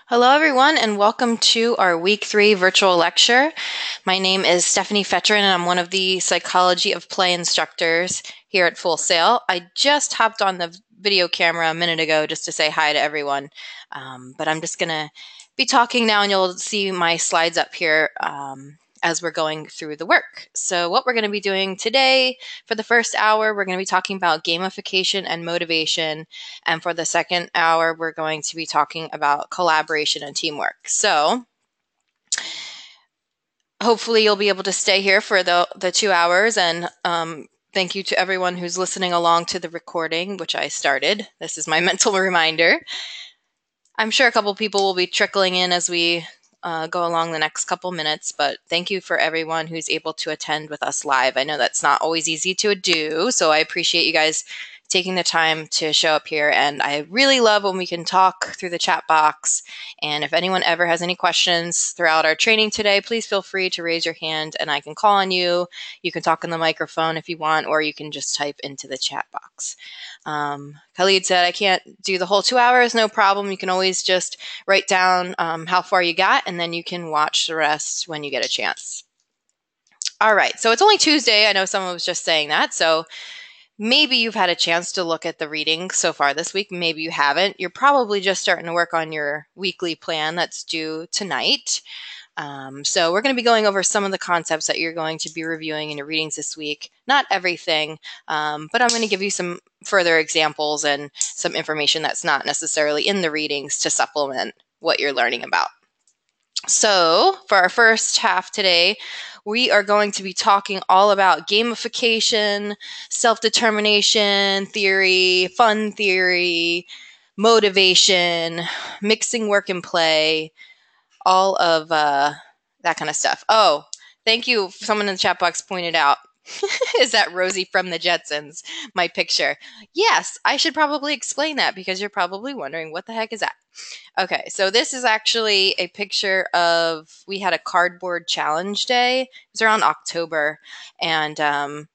Hello, everyone, and welcome to our week 3 virtual lecture. My name is Stephanie Fetcherin, and I'm one of the Psychology of Play instructors here at Full Sail. I just hopped on the video camera a minute ago just to say hi to everyone, but I'm just going to be talking now, and you'll see my slides up here as we're going through the work. So what we're going to be doing today for the first hour, we're going to be talking about gamification and motivation. And for the second hour, we're going to be talking about collaboration and teamwork. So hopefully you'll be able to stay here for the 2 hours. And thank you to everyone who's listening along to the recording, which I started. This is my mental reminder. I'm sure a couple people will be trickling in as we go along the next couple minutes, but thank you for everyone who's able to attend with us live. I know that's not always easy to do, so I appreciate you guys taking the time to show up here, and I really love when we can talk through the chat box. And if anyone ever has any questions throughout our training today, please feel free to raise your hand and I can call on you. You can talk in the microphone if you want, or you can just type into the chat box. Khalid said, I can't do the whole 2 hours, no problem. You can always just write down how far you got, and then you can watch the rest when you get a chance. All right, so it's only Tuesday. I know someone was just saying that, so maybe you've had a chance to look at the reading so far this week. Maybe you haven't. You're probably just starting to work on your weekly plan that's due tonight. So we're going to be going over some of the concepts that you're going to be reviewing in your readings this week. Not everything, but I'm going to give you some further examples and some information that's not necessarily in the readings to supplement what you're learning about. So for our first half today, we are going to be talking all about gamification, self-determination theory, fun theory, motivation, mixing work and play, all of that kind of stuff. Oh, thank you. Someone in the chat box pointed out, is that Rosie from the Jetsons, my picture? Yes, I should probably explain that because you're probably wondering, what the heck is that? Okay, so this is actually a picture of, we had a cardboard challenge day. It was around October, and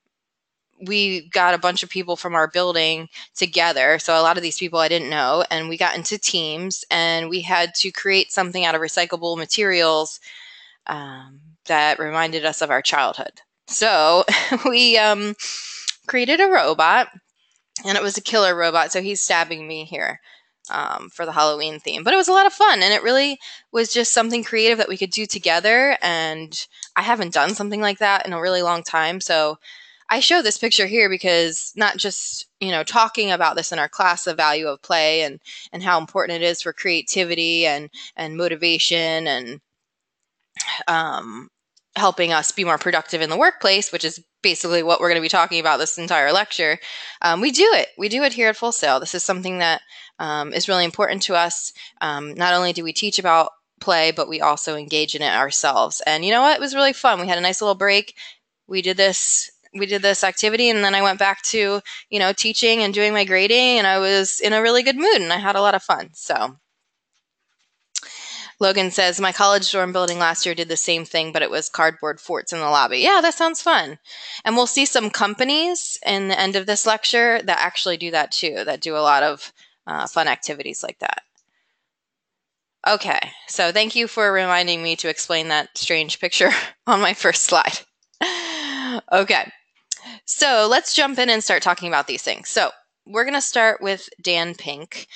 we got a bunch of people from our building together. So a lot of these people I didn't know, and we got into teams, and we had to create something out of recyclable materials that reminded us of our childhood. So we created a robot, and it was a killer robot. So he's stabbing me here for the Halloween theme. But it was a lot of fun, and it really was just something creative that we could do together. And I haven't done something like that in a really long time. So I show this picture here because not just, talking about this in our class, the value of play and how important it is for creativity and motivation and helping us be more productive in the workplace, which is basically what we're going to be talking about this entire lecture. We do it here at Full Sail. This is something that is really important to us. Not only do we teach about play, but we also engage in it ourselves. And you know what? It was really fun. We had a nice little break. We did this activity, and then I went back to, teaching and doing my grading, and I was in a really good mood, and I had a lot of fun. So Logan says, my college dorm building last year did the same thing, but it was cardboard forts in the lobby. Yeah, that sounds fun. And we'll see some companies in the end of this lecture that actually do that too, that do a lot of fun activities like that. Okay, so thank you for reminding me to explain that strange picture on my first slide. Okay, so let's jump in and start talking about these things. So we're going to start with Dan Pink.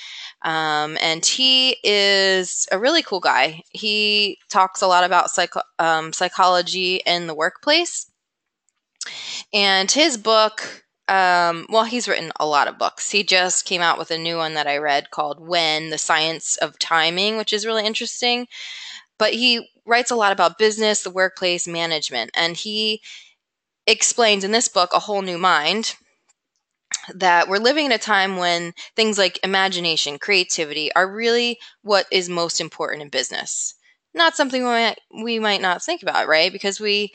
And he is a really cool guy. He talks a lot about psychology in the workplace. And his book, he's written a lot of books. He just came out with a new one that I read called When, the Science of Timing, which is really interesting. But he writes a lot about business, the workplace, management. And he explains in this book, A Whole New Mind, that we're living in a time when things like imagination, creativity are really what is most important in business. Not something we might not think about, right? Because we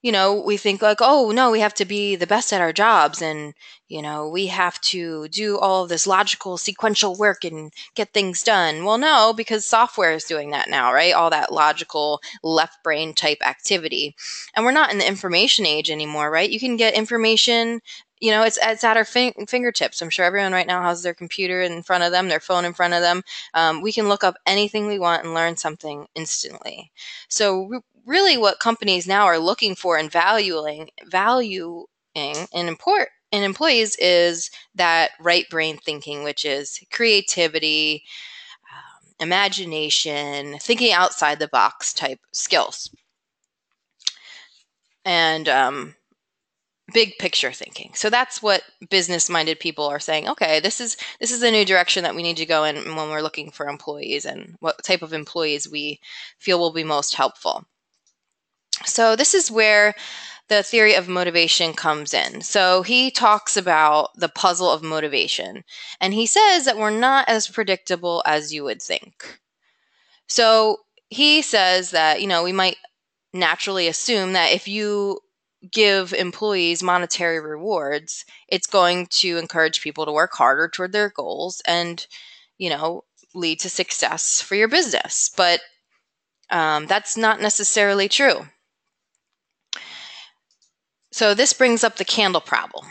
think like, oh, no, we have to be the best at our jobs, and, we have to do all of this logical, sequential work and get things done. Well, no, because software is doing that now, right? All that logical left brain type activity. And we're not in the information age anymore, right? You can get information it's at our fingertips. I'm sure everyone right now has their computer in front of them, their phone in front of them. We can look up anything we want and learn something instantly. So really what companies now are looking for and valuing in employees is that right brain thinking, which is creativity, imagination, thinking outside the box type skills, and big picture thinking. So that's what business-minded people are saying. Okay, this is a new direction that we need to go in when we're looking for employees and what type of employees we feel will be most helpful. So this is where the theory of motivation comes in. So he talks about the puzzle of motivation, and he says that we're not as predictable as you would think. So he says that, we might naturally assume that if you give employees monetary rewards, it's going to encourage people to work harder toward their goals and, lead to success for your business. But that's not necessarily true. So this brings up the candle problem.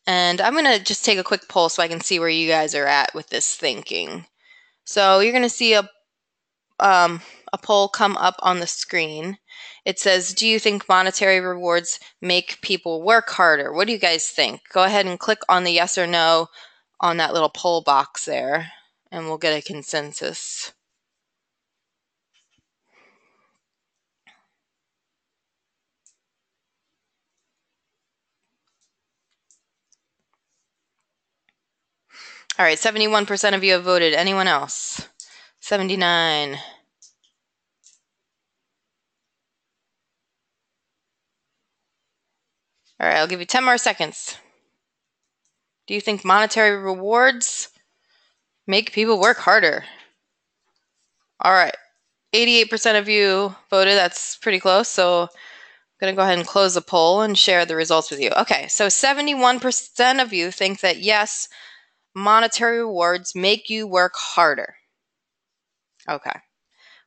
And I'm going to just take a quick poll so I can see where you guys are at with this thinking. So you're going to see a poll come up on the screen. It says, do you think monetary rewards make people work harder? What do you guys think? Go ahead and click on the yes or no on that little poll box there, and we'll get a consensus. All right, 71% of you have voted. Anyone else? 79. All right, I'll give you 10 more seconds. Do you think monetary rewards make people work harder? All right, 88% of you voted. That's pretty close. So I'm going to go ahead and close the poll and share the results with you. Okay, so 71% of you think that yes, monetary rewards make you work harder. Okay.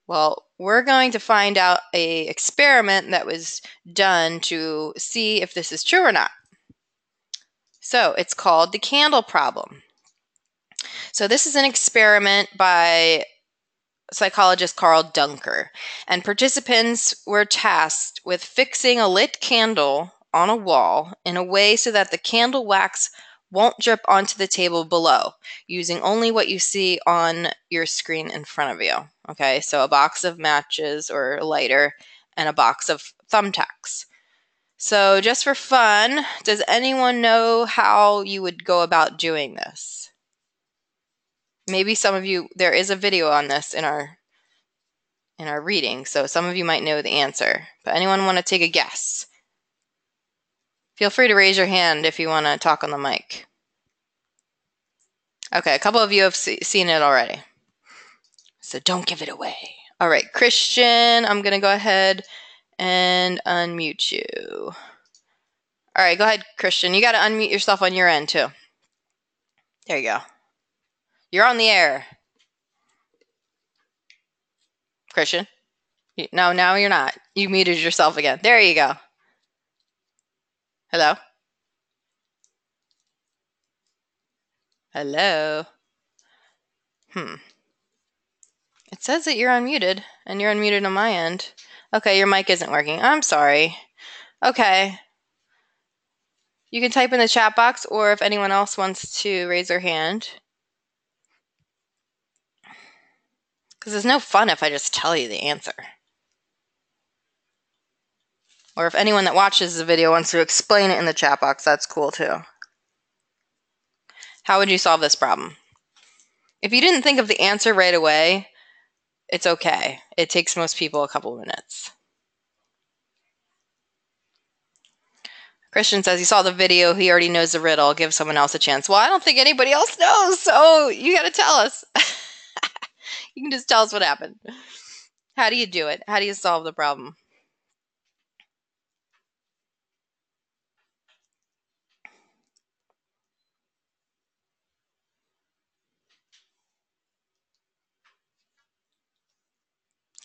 Well, we're going to find out an experiment that was done to see if this is true or not. So it's called the candle problem. So this is an experiment by psychologist Carl Dunker, and participants were tasked with fixing a lit candle on a wall in a way so that the candle wax won't drip onto the table below, using only what you see on your screen in front of you. Okay, so a box of matches or a lighter and a box of thumbtacks. So just for fun, does anyone know how you would go about doing this? Maybe some of you, there is a video on this in our reading, so some of you might know the answer. But anyone want to take a guess? Feel free to raise your hand if you want to talk on the mic. Okay, a couple of you have seen it already, so don't give it away. All right, Christian, I'm going to go ahead and unmute you. All right, go ahead, Christian. You got to unmute yourself on your end, too. There you go. You're on the air. Christian? No, now you're not. You muted yourself again. There you go. Hello? Hello? It says that you're unmuted, and you're unmuted on my end. Okay, your mic isn't working. I'm sorry. Okay. You can type in the chat box, or if anyone else wants to raise their hand. Because it's no fun if I just tell you the answer. Or if anyone that watches the video wants to explain it in the chat box, that's cool too. How would you solve this problem? If you didn't think of the answer right away, it's okay. It takes most people a couple minutes. Christian says he saw the video, he already knows the riddle, give someone else a chance. Well, I don't think anybody else knows, so you gotta tell us. You can just tell us what happened. How do you do it? How do you solve the problem?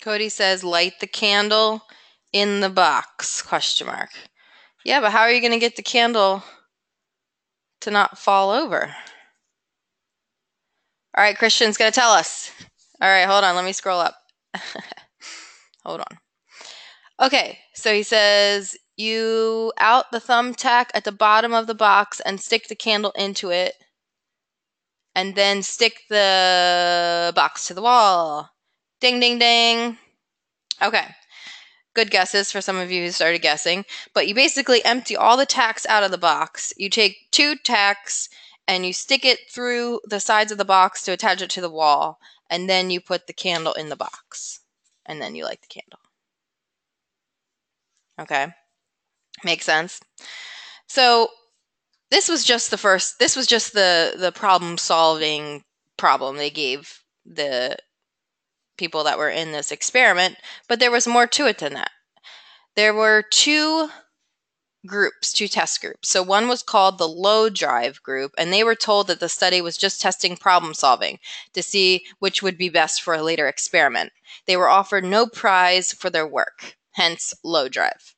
Cody says, light the candle in the box, question mark. Yeah, but how are you going to get the candle to not fall over? All right, Christian's going to tell us. All right, hold on. Let me scroll up. Hold on. Okay, so he says you out the thumbtack at the bottom of the box and stick the candle into it, and then stick the box to the wall. Ding, ding, ding. Okay, good guesses for some of you who started guessing. But you basically empty all the tacks out of the box. You take 2 tacks and you stick it through the sides of the box to attach it to the wall, and then you put the candle in the box, and then you light the candle. Okay, makes sense. So this was just the problem solving problem they gave the people that were in this experiment, but there was more to it than that. There were 2 test groups. So one was called the low drive group, and they were told that the study was just testing problem solving to see which would be best for a later experiment. They were offered no prize for their work, hence low drive.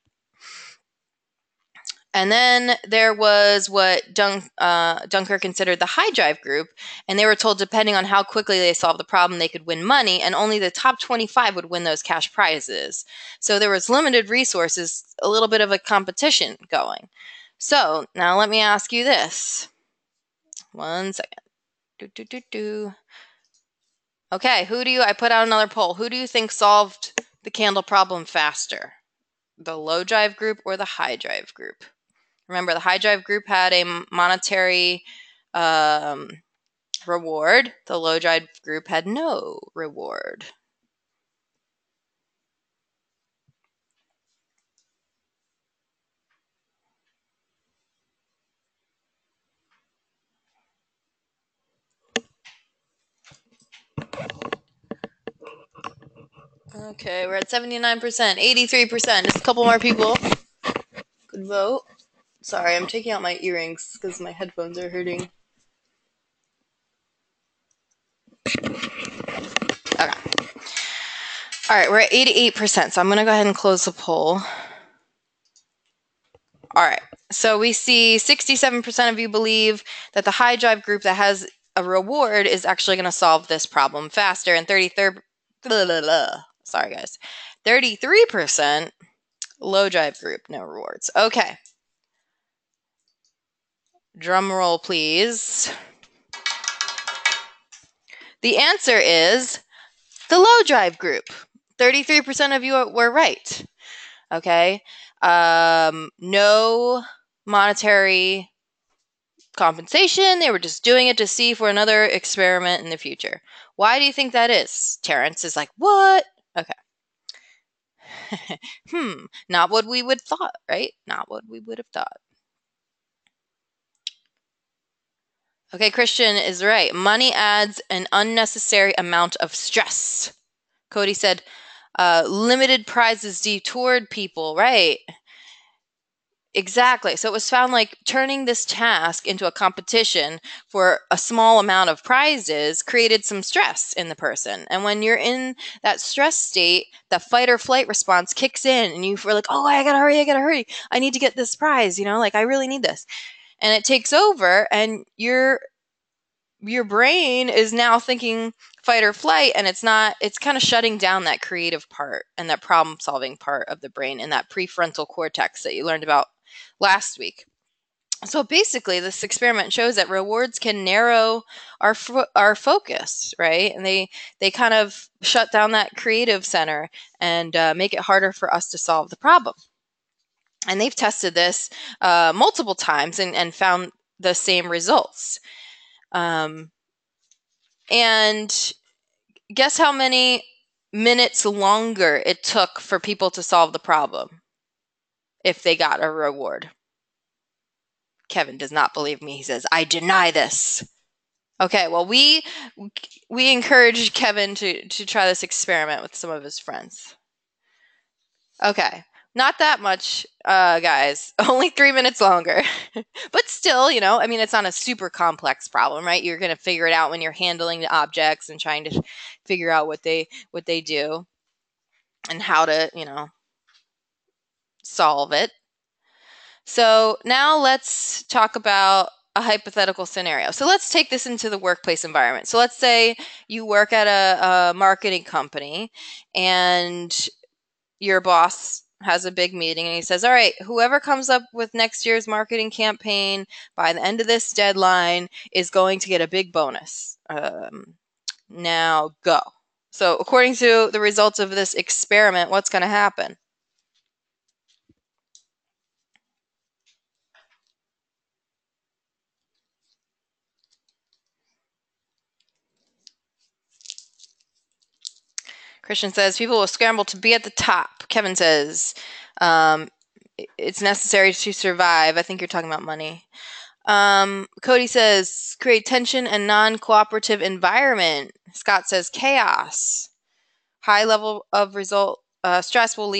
And then there was what Dunker considered the high drive group, and they were told depending on how quickly they solved the problem, they could win money, and only the top 25 would win those cash prizes. So there was limited resources, a little bit of a competition going. So now let me ask you this. One second. Okay, I put out another poll. Who do you think solved the candle problem faster? The low drive group or the high drive group? Remember, the high drive group had a monetary reward. The low drive group had no reward. Okay, we're at 79%, 83%. Just a couple more people could vote. Sorry, I'm taking out my earrings because my headphones are hurting. Okay. All right, we're at 88%, so I'm going to go ahead and close the poll. All right, so we see 67% of you believe that the high drive group that has a reward is actually going to solve this problem faster, and 33% low drive group, no rewards. Okay. Drum roll, please. The answer is the low drive group. 33% of you were right. Okay. No monetary compensation. They were just doing it to see for another experiment in the future. Why do you think that is? Terrence is like, what? Okay. Not what we would have thought, right? Not what we would have thought. Okay, Christian is right. Money adds an unnecessary amount of stress. Cody said, limited prizes detoured people, right? Exactly. So it was found like turning this task into a competition for a small amount of prizes created some stress in the person. And when you're in that stress state, the fight or flight response kicks in and you feel like, oh, I gotta hurry. I need to get this prize, like I really need this. And it takes over and your brain is now thinking fight or flight, and it's kind of shutting down that creative part and that problem solving part of the brain and that prefrontal cortex that you learned about last week. So basically, this experiment shows that rewards can narrow our focus, right? And they kind of shut down that creative center and make it harder for us to solve the problem. And they've tested this multiple times and found the same results. And guess how many minutes longer it took for people to solve the problem if they got a reward? Kevin does not believe me. He says, I deny this. Okay, well, we encouraged Kevin to try this experiment with some of his friends. Okay, not that much, guys. Only 3 minutes longer. But still, it's not a super complex problem, right? You're going to figure it out when you're handling the objects and trying to figure out what they do and how to, solve it. So now let's talk about a hypothetical scenario. So let's take this into the workplace environment. So let's say you work at a marketing company and your boss has a big meeting and he says, all right, whoever comes up with next year's marketing campaign by the end of this deadline is going to get a big bonus. Now go. So according to the results of this experiment, what's going to happen? Christian says people will scramble to be at the top. Kevin says um, it's necessary to survive. I think you're talking about money. Cody says create tension and non-cooperative environment. Scott says chaos. High level of result stress will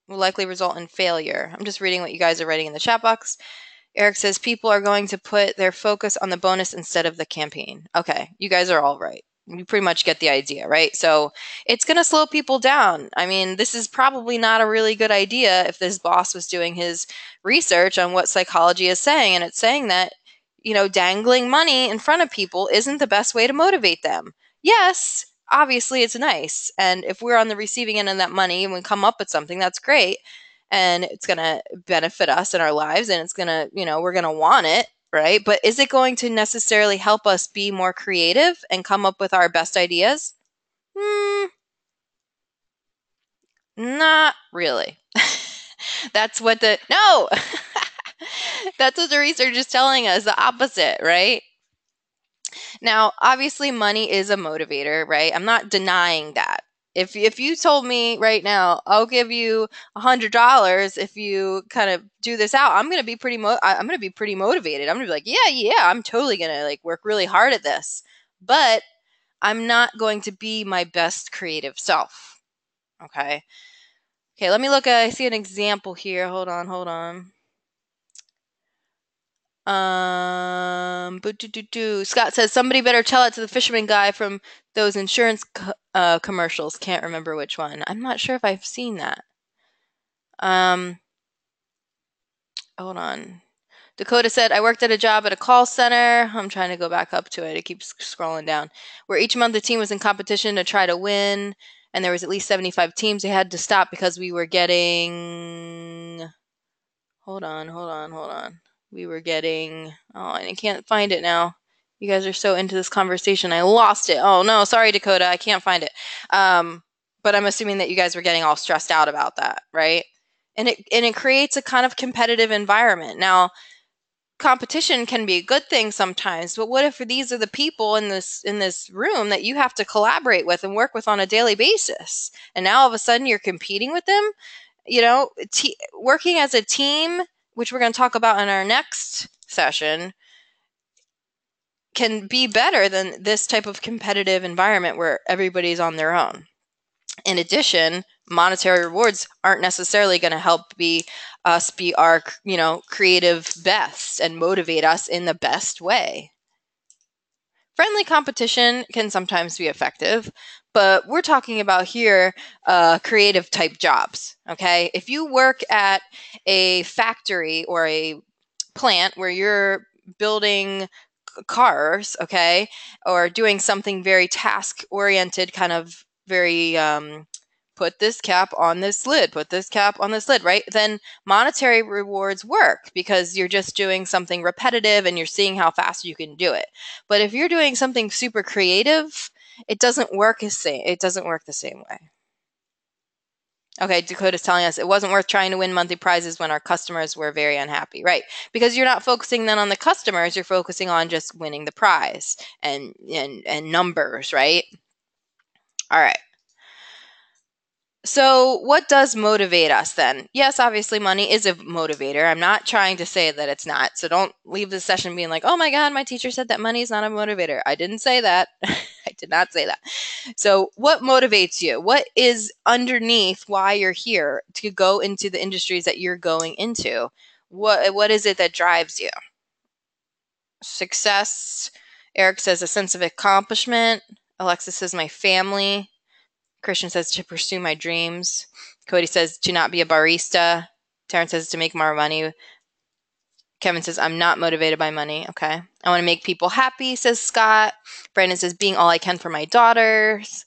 likely result in failure. I'm just reading what you guys are writing in the chat box. Eric says people are going to put their focus on the bonus instead of the campaign. Okay, you guys are all right. You pretty much get the idea, right? So it's going to slow people down. I mean, this is probably not a really good idea if this boss was doing his research on what psychology is saying. And it's saying that, dangling money in front of people isn't the best way to motivate them. Yes, obviously it's nice. And if we're on the receiving end of that money and we come up with something, that's great. And it's going to benefit us in our lives and it's going to, we're going to want it, right? But is it going to necessarily help us be more creative and come up with our best ideas? Not really. That's what no, that's what the research is telling us, the opposite, right? Now, obviously money is a motivator, right? I'm not denying that. If you told me right now, I'll give you $100 if you kind of do this out, I'm gonna be pretty motivated. I'm gonna be like, yeah, I'm totally gonna like work really hard at this. But I'm not going to be my best creative self. Okay. Okay, let me look at I see an example here. Hold on. Scott says somebody better tell it to the fisherman guy from those insurance commercials. Can't remember which one. I'm not sure if I've seen that. Hold on. Dakota said, I worked at a job at a call center. I'm trying to go back up to it. It keeps scrolling down. Where each month the team was in competition to try to win, and there was at least 75 teams. They had to stop because we were getting. Hold on. We were getting. Oh, and I can't find it now. You guys are so into this conversation. I lost it. Oh no, sorry, Dakota. I can't find it. But I'm assuming that you guys were getting all stressed out about that, right? And it creates a kind of competitive environment. Now, competition can be a good thing sometimes, but what if these are the people in this room that you have to collaborate with and work with on a daily basis, and now all of a sudden you're competing with them? Working as a team, which we're going to talk about in our next session, can be better than this type of competitive environment where everybody's on their own. In addition, monetary rewards aren't necessarily going to help us be our, creative best and motivate us in the best way. Friendly competition can sometimes be effective, but we're talking about here creative type jobs, okay? If you work at a factory or a plant where you're building cars, okay, or doing something very task oriented, kind of very put this cap on this lid, right? Then monetary rewards work because you're just doing something repetitive and you're seeing how fast you can do it. But if you're doing something super creative, it doesn't work the same way. Okay, Dakota's telling us it wasn't worth trying to win monthly prizes when our customers were very unhappy. Right. Because you're not focusing then on the customers, you're focusing on just winning the prize and numbers, right? All right. So what does motivate us then? Yes, obviously money is a motivator. I'm not trying to say that it's not. So don't leave the session being like, oh my God, my teacher said that money is not a motivator. I didn't say that. I did not say that. So what motivates you? What is underneath why you're here to go into the industries that you're going into? What is it that drives you? Success. Eric says a sense of accomplishment. Alexis says my family. Christian says to pursue my dreams. Cody says to not be a barista. Terrence says to make more money. Kevin says, I'm not motivated by money. Okay. I want to make people happy, says Scott. Brandon says, being all I can for my daughters.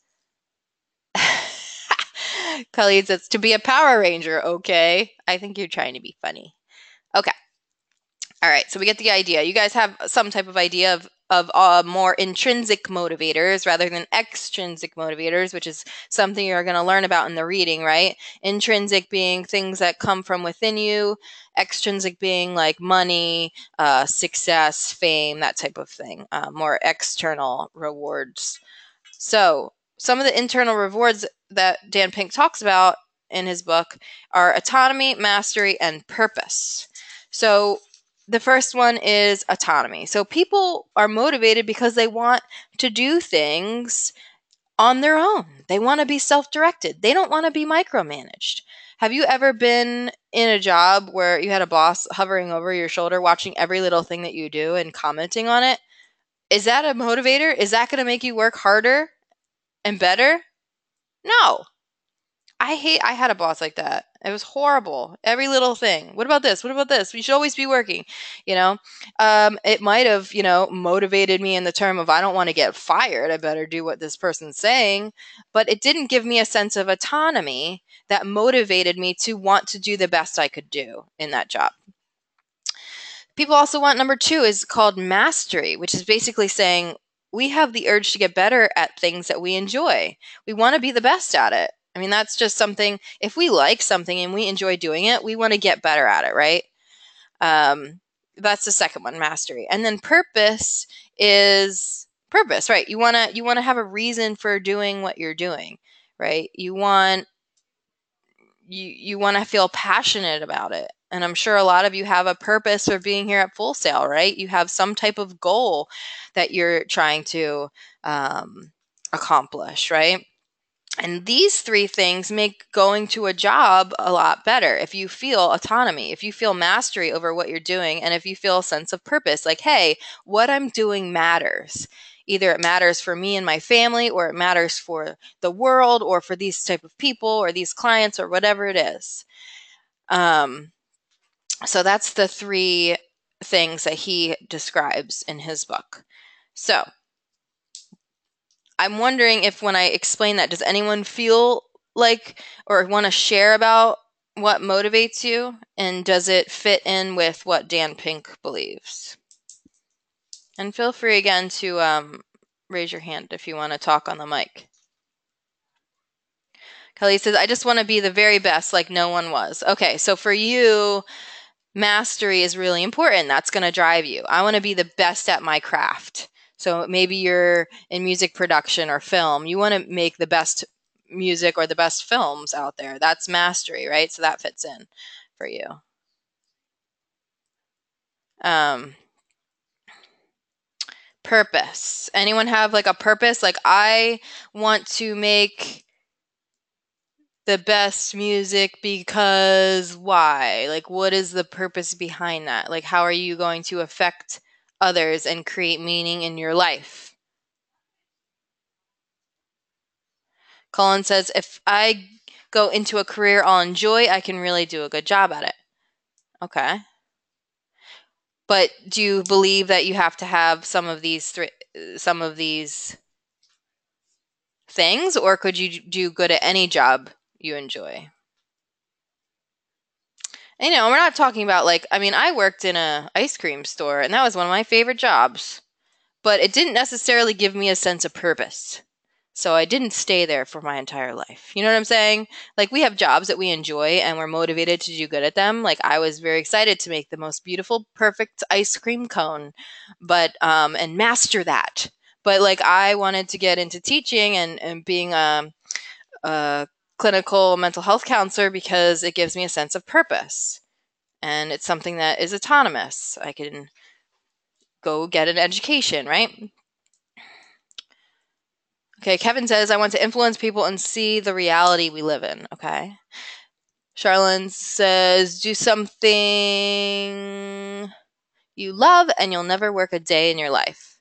Khalid says, to be a Power Ranger. Okay. I think you're trying to be funny. Okay. All right, so we get the idea. You guys have some type of idea of more intrinsic motivators rather than extrinsic motivators, which is something you're going to learn about in the reading, right? Intrinsic being things that come from within you, extrinsic being like money, success, fame, that type of thing, more external rewards. So some of the internal rewards that Dan Pink talks about in his book are autonomy, mastery, and purpose. So the first one is autonomy. So people are motivated because they want to do things on their own. They want to be self-directed. They don't want to be micromanaged. Have you ever been in a job where you had a boss hovering over your shoulder, watching every little thing that you do and commenting on it? Is that a motivator? Is that going to make you work harder and better? No. I had a boss like that. It was horrible. Every little thing. What about this? What about this? We should always be working, you know? It might have, motivated me in the term of I don't want to get fired. I better do what this person's saying. But it didn't give me a sense of autonomy that motivated me to want to do the best I could do in that job. People also want number 2 is called mastery, which is basically saying we have the urge to get better at things that we enjoy. We want to be the best at it. I mean, that's just something, if we like something and we enjoy doing it, we want to get better at it, right? That's the second one, mastery. And then purpose is purpose, right? You want to have a reason for doing what you're doing, right? You want to feel passionate about it. And I'm sure a lot of you have a purpose for being here at Full Sail, right? You have some type of goal that you're trying to accomplish, right? And these 3 things make going to a job a lot better. If you feel autonomy, if you feel mastery over what you're doing, and if you feel a sense of purpose, like, hey, what I'm doing matters. Either it matters for me and my family, or it matters for the world, or for these type of people, or these clients, or whatever it is. So that's the 3 things that he describes in his book. So I'm wondering if when I explain that, does anyone feel like or want to share about what motivates you? And does it fit in with what Dan Pink believes? And feel free again to raise your hand if you want to talk on the mic. Kelly says, I just want to be the very best like no one was. Okay, so for you, mastery is really important. That's going to drive you. I want to be the best at my craft. So maybe you're in music production or film. You want to make the best music or the best films out there. That's mastery, right? So that fits in for you. Purpose. Anyone have like a purpose? Like, I want to make the best music because why? Like, what is the purpose behind that? Like, how are you going to affect others and create meaning in your life? Colin says, if I go into a career I'll enjoy, I can really do a good job at it. Okay. But do you believe that you have to have some of these things, or could you do good at any job you enjoy? And, we're not talking about I worked in a ice cream store, and that was one of my favorite jobs, but it didn't necessarily give me a sense of purpose. So I didn't stay there for my entire life. You know what I'm saying? Like, we have jobs that we enjoy and we're motivated to do good at them. Like, I was very excited to make the most beautiful, perfect ice cream cone, but and master that. But like, I wanted to get into teaching and being a clinical mental health counselor because it gives me a sense of purpose. And it's something that is autonomous. I can go get an education, right? Okay, Kevin says, I want to influence people and see the reality we live in. Okay. Charlene says, do something you love and you'll never work a day in your life.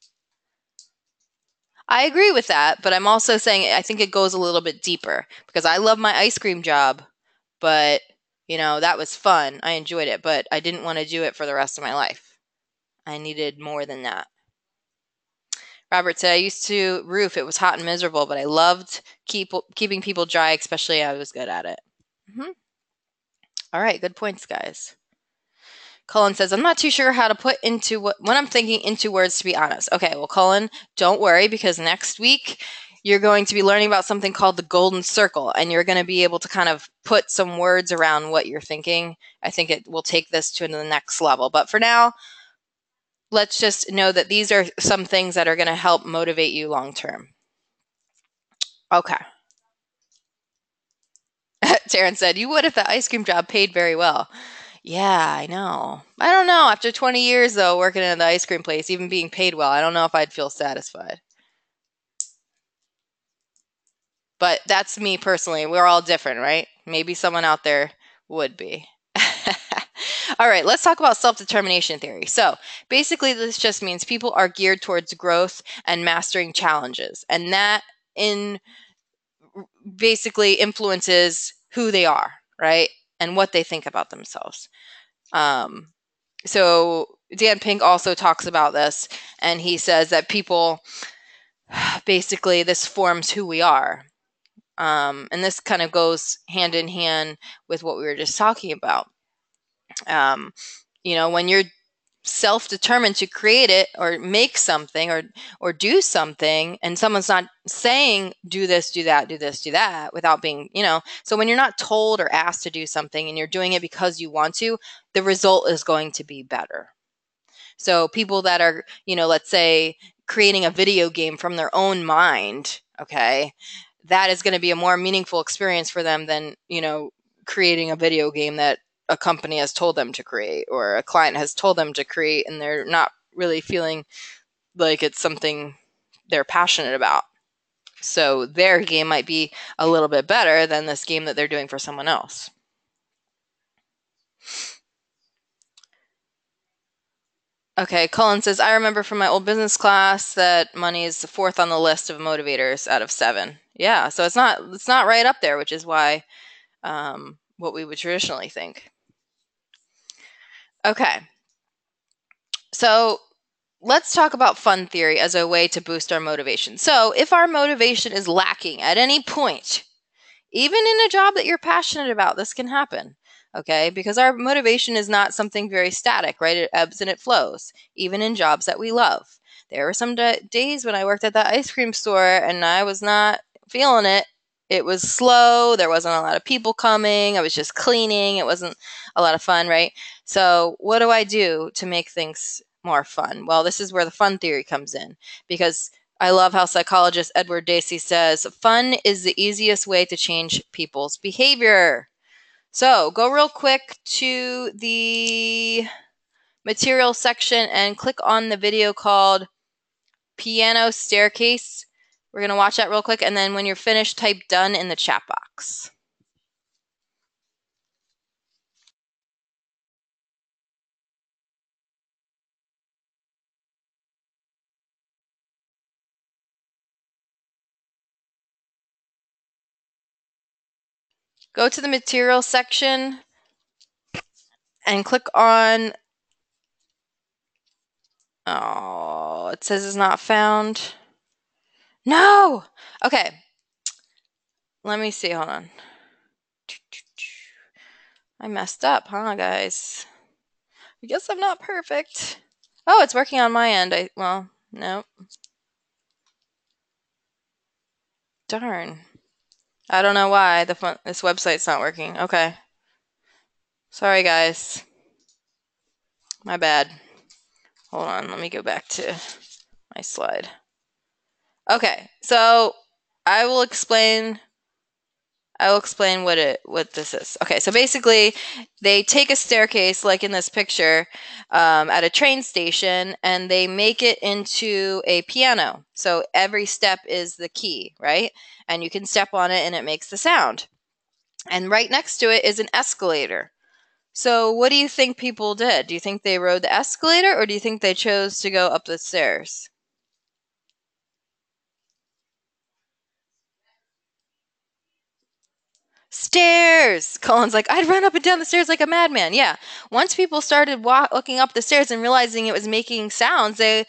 I agree with that, but I'm also saying I think it goes a little bit deeper because I love my ice cream job, but That was fun. I enjoyed it, but I didn't want to do it for the rest of my life. I needed more than that. Robert said, I used to roof. It was hot and miserable, but I loved keeping people dry, especially I was good at it. Mm-hmm. All right, good points, guys. Cullen says, I'm not too sure how to put into what I'm thinking into words, to be honest. Okay, well, Cullen, don't worry, because next week you're going to be learning about something called the golden circle, and you're going to be able to kind of put some words around what you're thinking. I think it will take this to the next level. But for now, let's just know that these are some things that are going to help motivate you long term. Okay. Taryn said, you would if the ice cream job paid very well. Yeah, I know. I don't know. After 20 years, though, working in the ice cream place, even being paid well, I don't know if I'd feel satisfied. But that's me personally. We're all different, right? Maybe someone out there would be. All right, let's talk about self-determination theory. So basically, this just means people are geared towards growth and mastering challenges. And that basically influences who they are, right? And what they think about themselves. So Dan Pink also talks about this, and he says that people, basically, this forms who we are. And this kind of goes hand in hand with what we were just talking about. When you're self-determined to create it or make something or do something, and someone's not saying do this, do that, do this, do that, without being, so when you're not told or asked to do something and you're doing it because you want to, the result is going to be better. So people that are, let's say creating a video game from their own mind, okay, that is going to be a more meaningful experience for them than, creating a video game that a company has told them to create or a client has told them to create, and they're not really feeling like it's something they're passionate about. So their game might be a little bit better than this game that they're doing for someone else. Okay, Cullen says, I remember from my old business class that money is the fourth on the list of motivators out of 7. Yeah, so it's not right up there, which is why what we would traditionally think. Okay, so let's talk about fun theory as a way to boost our motivation. So if our motivation is lacking at any point, even in a job that you're passionate about, this can happen. Okay, because our motivation is not something very static, right? It ebbs and it flows, even in jobs that we love. There were some days when I worked at that ice cream store and I was not feeling it. It was slow. There wasn't a lot of people coming. I was just cleaning. It wasn't a lot of fun, right? So what do I do to make things more fun? Well, this is where the fun theory comes in, because I love how psychologist Edward Dacey says, fun is the easiest way to change people's behavior. So go real quick to the material section and click on the video called Piano Staircase. We're going to watch that real quick, and then when you're finished, type done in the chat box. Go to the material section and click on, oh, it says it's not found. No! Okay. Let me see, hold on. I messed up, huh, guys? I guess I'm not perfect. Oh, it's working on my end. Well, no. Darn. I don't know why this website's not working. Okay. Sorry, guys. My bad. Hold on, let me go back to my slide. Okay, so I will explain what this is. Okay, so basically, they take a staircase, like in this picture, at a train station, and they make it into a piano. So every step is the key, right? And you can step on it, and it makes the sound. And right next to it is an escalator. So what do you think people did? Do you think they rode the escalator, or do you think they chose to go up the stairs? Stairs. Colin's like, I'd run up and down the stairs like a madman. Yeah. Once people started walking up the stairs and realizing it was making sounds, they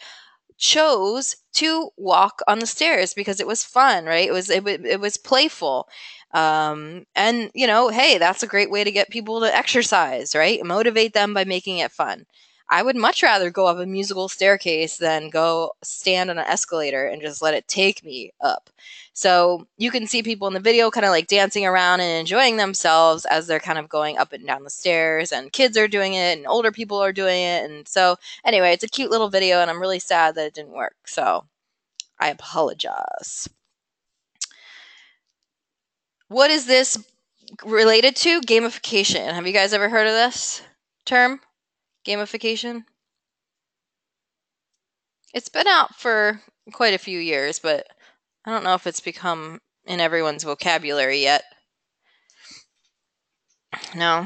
chose to walk on the stairs because it was fun, right? It was playful. And hey, that's a great way to get people to exercise, right? Motivate them by making it fun. I would much rather go up a musical staircase than go stand on an escalator and just let it take me up. So you can see people in the video kind of like dancing around and enjoying themselves as they're kind of going up and down the stairs, and kids are doing it and older people are doing it. And so anyway, it's a cute little video, and I'm really sad that it didn't work. So I apologize. What is this related to? Gamification. Have you guys ever heard of this term? Gamification? It's been out for quite a few years, but I don't know if it's become in everyone's vocabulary yet. No.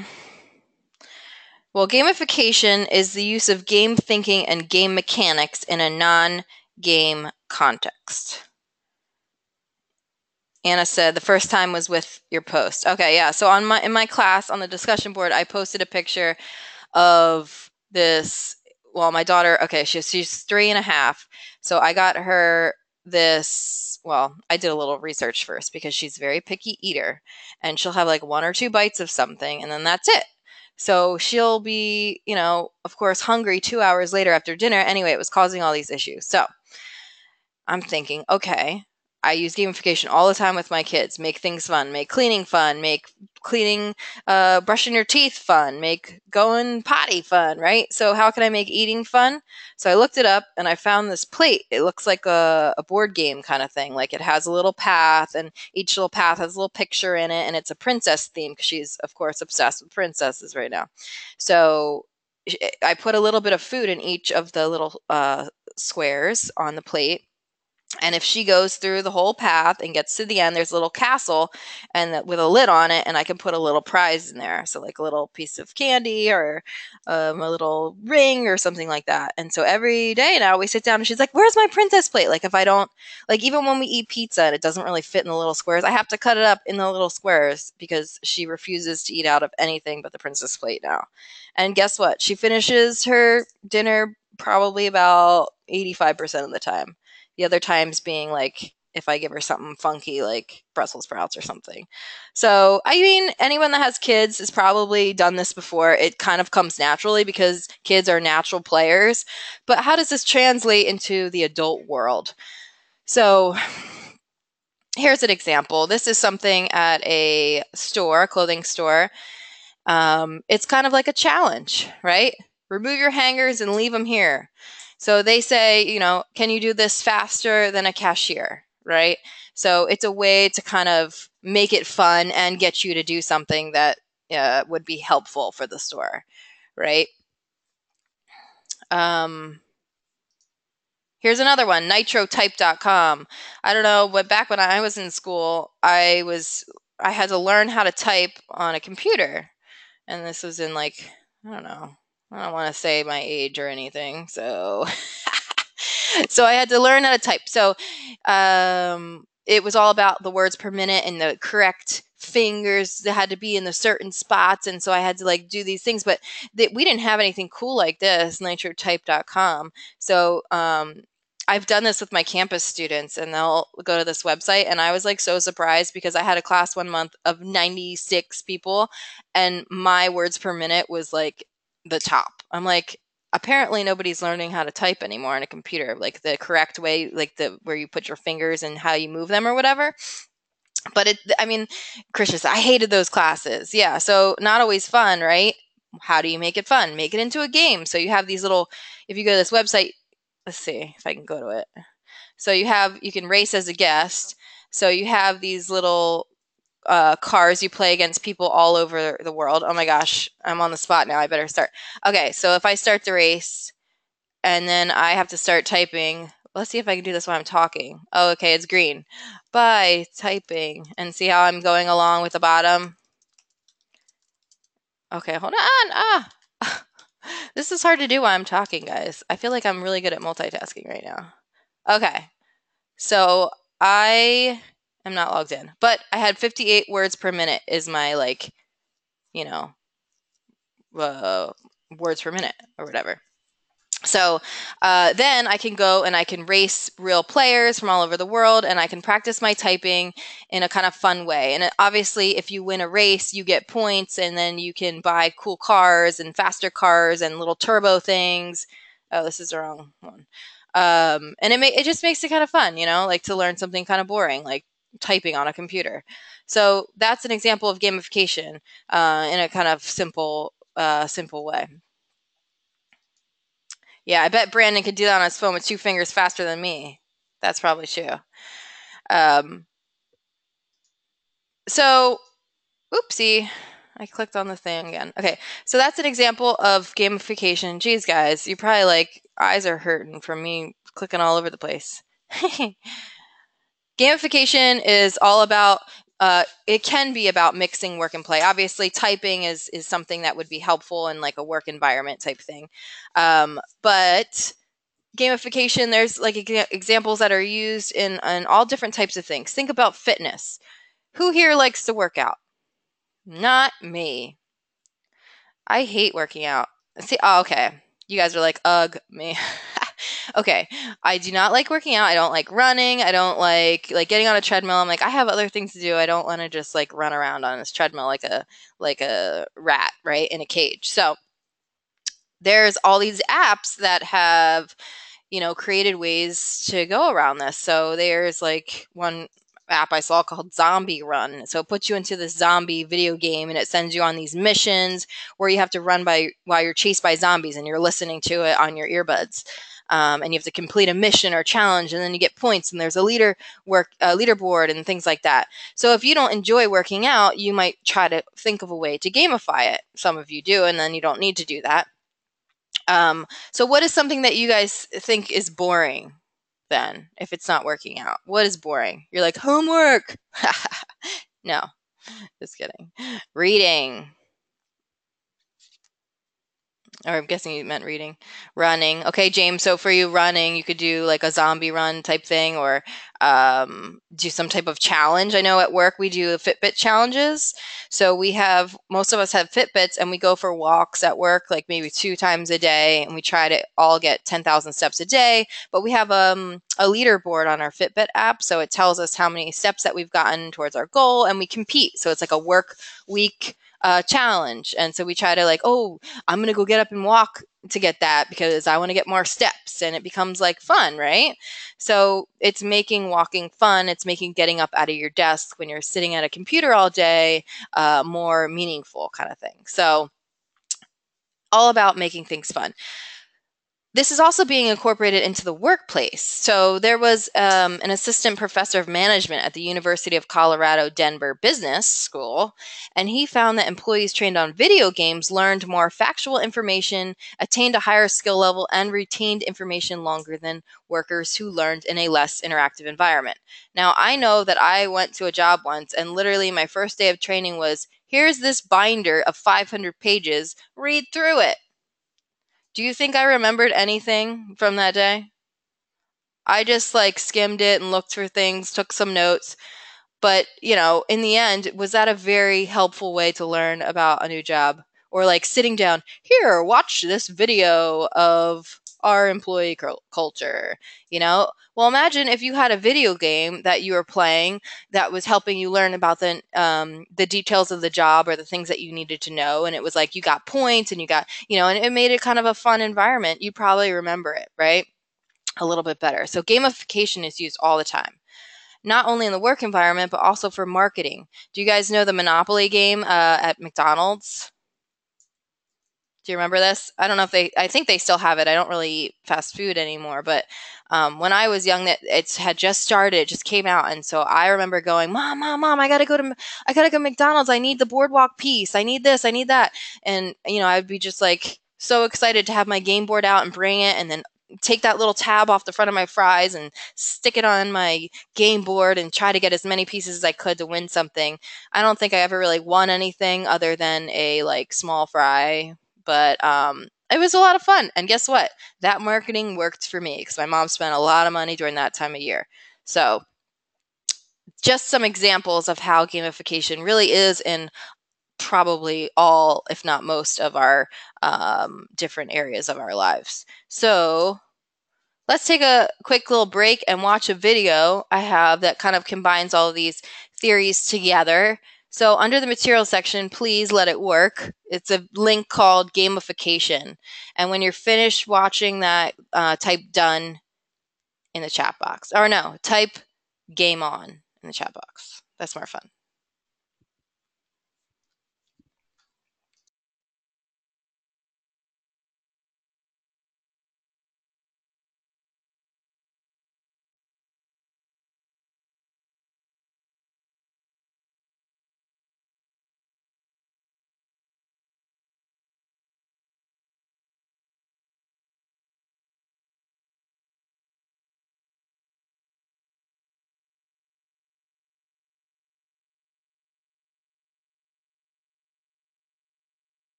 Well, gamification is the use of game thinking and game mechanics in a non-game context. Anna said the first time was with your post. Okay, yeah. So in my class on the discussion board, I posted a picture of this. Well, my daughter. Okay, she's 3.5. So I got her this. Well, I did a little research first because she's a very picky eater, and she'll have like 1 or 2 bites of something, and then that's it. So she'll be, of course, hungry 2 hours later after dinner. Anyway, it was causing all these issues. So I'm thinking, okay, I use gamification all the time with my kids. Make things fun. Make cleaning fun. Make brushing your teeth fun. Make going potty fun, right? So how can I make eating fun? So I looked it up and I found this plate. It looks like a board game kind of thing. Like it has a little path, and each little path has a little picture in it, and it's a princess theme because she's, of course, obsessed with princesses right now. So I put a little bit of food in each of the little squares on the plate. And if she goes through the whole path and gets to the end, there's a little castle and with a lid on it, and I can put a little prize in there. So like a little piece of candy or a little ring or something like that. And so every day now we sit down and she's like, where's my princess plate? Like if I don't, like even when we eat pizza and it doesn't really fit in the little squares, I have to cut it up in the little squares because she refuses to eat out of anything but the princess plate now. And guess what? She finishes her dinner probably about 85% of the time. The other times being like if I give her something funky like Brussels sprouts or something. So, I mean, anyone that has kids has probably done this before. It kind of comes naturally because kids are natural players. But how does this translate into the adult world? So, here's an example. This is something at a store, a clothing store. It's kind of like a challenge, right? Remove your hangers and leave them here. So they say, can you do this faster than a cashier, right? So it's a way to kind of make it fun and get you to do something that would be helpful for the store, right? Here's another one, nitrotype.com. I don't know, but back when I was in school, I had to learn how to type on a computer. And this was in like, I don't know. I don't want to say my age or anything. So so I had to learn how to type. So it was all about the words per minute and the correct fingers that had to be in the certain spots. And so I had to like do these things, but we didn't have anything cool like this, nitrotype.com. So I've done this with my campus students, and they'll go to this website, and I was like so surprised because I had a class 1 month of 96 people, and my words per minute was like the top. I'm like, apparently nobody's learning how to type anymore on a computer, like the correct way, like where you put your fingers and how you move them or whatever. But Christian, I hated those classes. Yeah, so not always fun, right? How do you make it fun? Make it into a game. So you have these little, if you go to this website, let's see if I can go to it. So you can race as a guest. So you have these little cars you play against people all over the world. Oh my gosh, I'm on the spot now. I better start. Okay, so if I start the race and then I have to start typing, let's see if I can do this while I'm talking. Oh, okay, it's green. By typing, and see how I'm going along with the bottom. Okay, hold on. This is hard to do while I'm talking, guys. I feel like I'm really good at multitasking right now. Okay, so I I'm not logged in. But I had 58 words per minute is my, like, you know, uh, words per minute or whatever. So then I can go and I can race real players from all over the world, and I can practice my typing in a kind of fun way. And obviously, if you win a race, you get points, and then you can buy cool cars and faster cars and little turbo things. Oh, this is the wrong one. And it just makes it kind of fun, like to learn something kind of boring, like typing on a computer. So that's an example of gamification in a kind of simple way. Yeah, I bet Brandon could do that on his phone with 2 fingers faster than me. That's probably true. Um, so, oopsie, I clicked on the thing again. Okay, so that's an example of gamification. Geez, guys, you probably like eyes are hurting from me clicking all over the place. Gamification is all about. It can be about mixing work and play. Obviously, typing is something that would be helpful in like a work environment type thing, but gamification, there's like examples that are used in all different types of things. Think about fitness. Who here likes to work out? Not me. I hate working out. See, oh, okay. You guys are like, ugh, me. Okay. I do not like working out. I don't like running. I don't like getting on a treadmill. I'm like, I have other things to do. I don't want to just like run around on this treadmill like a rat, right, in a cage. So there's all these apps that have created ways to go around this. So there's like one app I saw called Zombie Run. So it puts you into this zombie video game, and it sends you on these missions where you have to run while you're chased by zombies, and you're listening to it on your earbuds. And you have to complete a mission or challenge, and then you get points, and there's a leaderboard and things like that. So if you don't enjoy working out, you might try to think of a way to gamify it. Some of you do, and then you don't need to do that. So what is something that you guys think is boring then if it's not working out? What is boring? You're like, homework. No, just kidding. Reading. Or I'm guessing you meant reading. Running. Okay, James, so for you running, you could do like a zombie run type thing, or do some type of challenge. I know at work we do Fitbit challenges. So most of us have Fitbits, and we go for walks at work like maybe 2 times a day, and we try to all get 10,000 steps a day. But we have a leaderboard on our Fitbit app, so it tells us how many steps that we've gotten towards our goal, and we compete. So it's like a work week challenge. And so we try to I'm going to go get up and walk to get that because I want to get more steps, and it becomes like fun, right? So it's making walking fun. It's making getting up out of your desk when you're sitting at a computer all day more meaningful kind of thing. So all about making things fun. This is also being incorporated into the workplace. So there was an assistant professor of management at the University of Colorado Denver Business School, and he found that employees trained on video games learned more factual information, attained a higher skill level, and retained information longer than workers who learned in a less interactive environment. Now, I know that I went to a job once, and literally my first day of training was, here's this binder of 500 pages, read through it. Do you think I remembered anything from that day? I just skimmed it and looked for things, took some notes. But, in the end, was that a very helpful way to learn about a new job? Or sitting down, here, watch this video of our employee culture, Well, imagine if you had a video game that you were playing that was helping you learn about the details of the job or the things that you needed to know. And it was like you got points and you got, and it made it kind of a fun environment. You probably remember it, right? A little bit better. So gamification is used all the time, not only in the work environment, but also for marketing. Do you guys know the Monopoly game at McDonald's? Do you remember this? I don't know if I think they still have it. I don't really eat fast food anymore, but when I was young, that it had just started, it just came out. And so I remember going, Mom, I gotta go to McDonald's. I need the boardwalk piece. I need this, I need that. And, I'd be just so excited to have my game board out and bring it, and then take that little tab off the front of my fries and stick it on my game board and try to get as many pieces as I could to win something. I don't think I ever really won anything other than a small fry, but it was a lot of fun. And guess what? That marketing worked for me because my mom spent a lot of money during that time of year. So just some examples of how gamification really is in probably all, if not most, of our different areas of our lives. So let's take a quick little break and watch a video I have that kind of combines all of these theories together. So under the material section, please let it work. It's a link called Gamification. And when you're finished watching that, type done in the chat box. Or no, type game on in the chat box. That's more fun.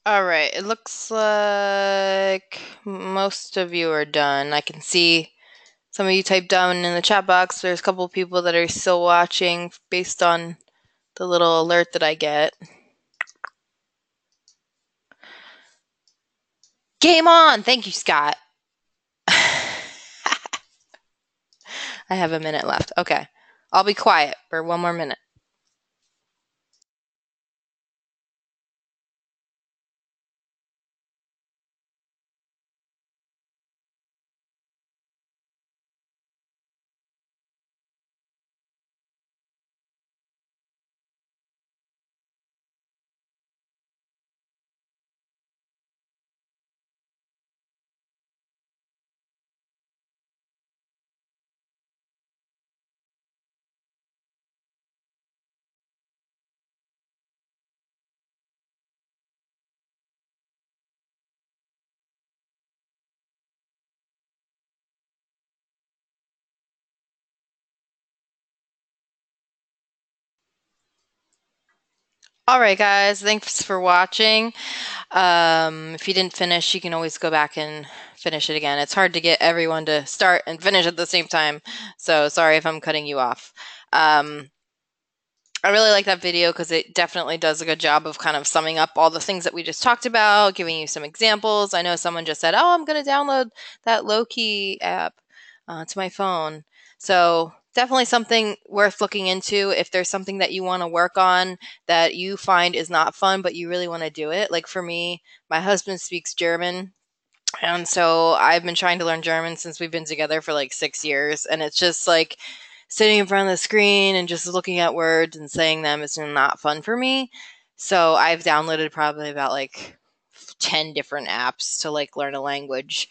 All right, it looks like most of you are done. I can see some of you typed down in the chat box. There's a couple of people that are still watching based on the little alert that I get. Game on! Thank you, Scott. I have a minute left. Okay. I'll be quiet for one more minute. All right, guys. Thanks for watching. If you didn't finish, you can always go back and finish it again. It's hard to get everyone to start and finish at the same time. So sorry if I'm cutting you off. I really like that video because it definitely does a good job of kind of summing up all the things that we just talked about, giving you some examples. I know someone just said, "Oh, I'm going to download that Loki app to my phone." So definitely something worth looking into if there's something that you want to work on that you find is not fun, but you really want to do it. Like for me, my husband speaks German. And so I've been trying to learn German since we've been together for like 6 years. And it's just like sitting in front of the screen and just looking at words and saying them is not fun for me. So I've downloaded probably about like 10 different apps to like learn a language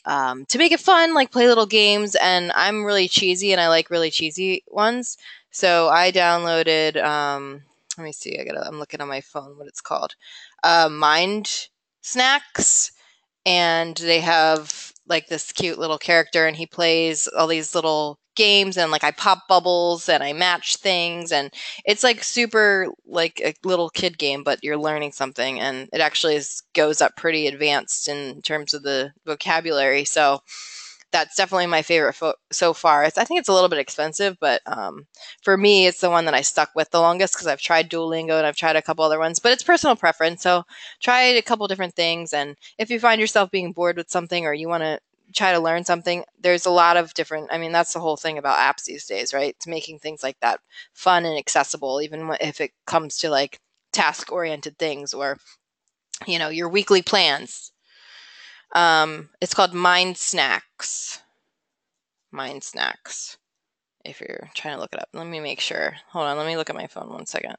to make it fun, like play little games. And I'm really cheesy and I like really cheesy ones. So I downloaded, let me see, I'm looking on my phone what it's called. Mind Snacks, and they have like this cute little character and he plays all these little games and like I pop bubbles and I match things and it's like super like a little kid game, but you're learning something and it actually goes up pretty advanced in terms of the vocabulary. So that's definitely my favorite so far. I think it's a little bit expensive, but for me, it's the one that I stuck with the longest because I've tried Duolingo and I've tried a couple other ones, but it's personal preference. So try a couple different things. And if you find yourself being bored with something or you want to try to learn something, there's a lot of different, I mean, that's the whole thing about apps these days, right? It's making things like that fun and accessible, even if it comes to like task oriented things or, you know, your weekly plans. It's called Mind Snacks. Mind Snacks. If you're trying to look it up, let me make sure. Hold on, let me look at my phone 1 second.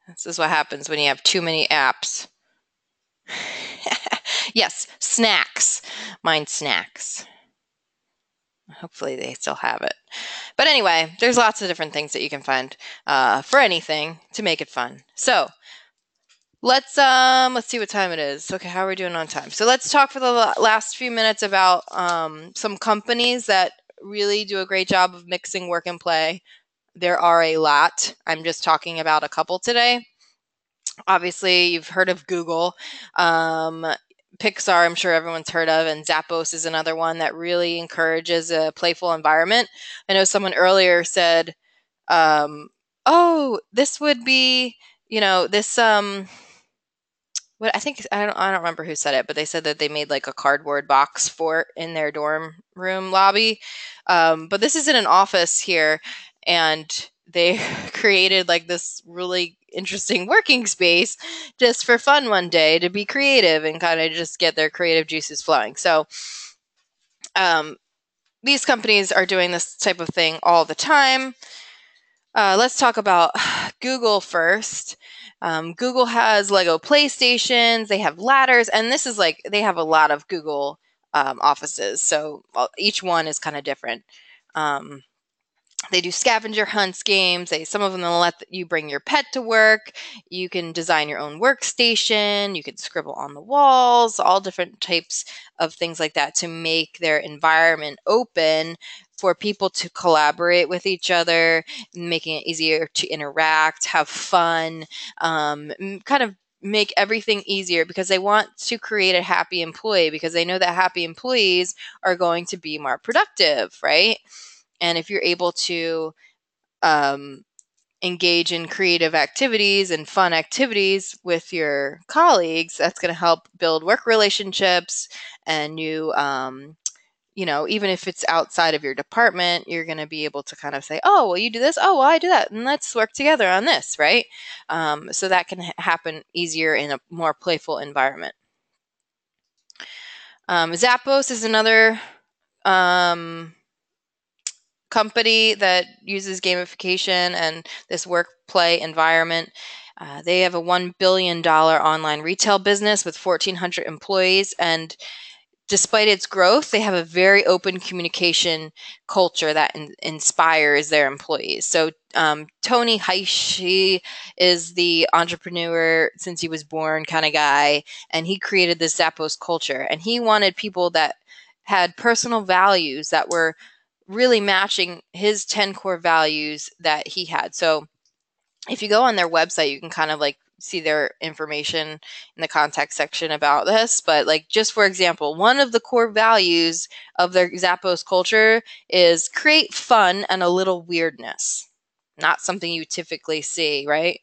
This is what happens when you have too many apps. Yes, snacks. Mind Snacks. Hopefully they still have it. But anyway, there's lots of different things that you can find for anything to make it fun. So let's see what time it is. Okay, how are we doing on time? So let's talk for the last few minutes about some companies that really do a great job of mixing work and play. There are a lot. I'm just talking about a couple today. Obviously, you've heard of Google. Pixar, I'm sure everyone's heard of, and Zappos is another one that really encourages a playful environment. I know someone earlier said, "Oh, this would be, you know, this what I think I don't remember who said it, but they said that they made like a cardboard box fort in their dorm room lobby. But this is in an office here, and they created like this really interesting working space just for fun one day to be creative and kind of just get their creative juices flowing. So these companies are doing this type of thing all the time. Let's talk about Google first. Google has Lego PlayStations, they have ladders, and this is like they have a lot of Google offices. So each one is kind of different. They do scavenger hunts games. Some of them will let you bring your pet to work. You can design your own workstation. You can scribble on the walls, all different types of things like that to make their environment open for people to collaborate with each other, making it easier to interact, have fun, kind of make everything easier, because they want to create a happy employee, because they know that happy employees are going to be more productive, right? And if you're able to um, engage in creative activities and fun activities with your colleagues, that's going to help build work relationships. And even if it's outside of your department, you're going to be able to kind of say, oh, well, you do this. Oh, well, I do that. And let's work together on this, right? So that can happen easier in a more playful environment. Zappos is another company that uses gamification and this work play environment. They have a $1 billion online retail business with 1,400 employees. And despite its growth, they have a very open communication culture that inspires their employees. So Tony Heishi is the entrepreneur since he was born kind of guy, and he created this Zappos culture. And he wanted people that had personal values that were really matching his 10 core values that he had. So if you go on their website, you can kind of like see their information in the contact section about this. But like, just for example, one of the core values of their Zappos culture is create fun and a little weirdness. Not something you typically see, right?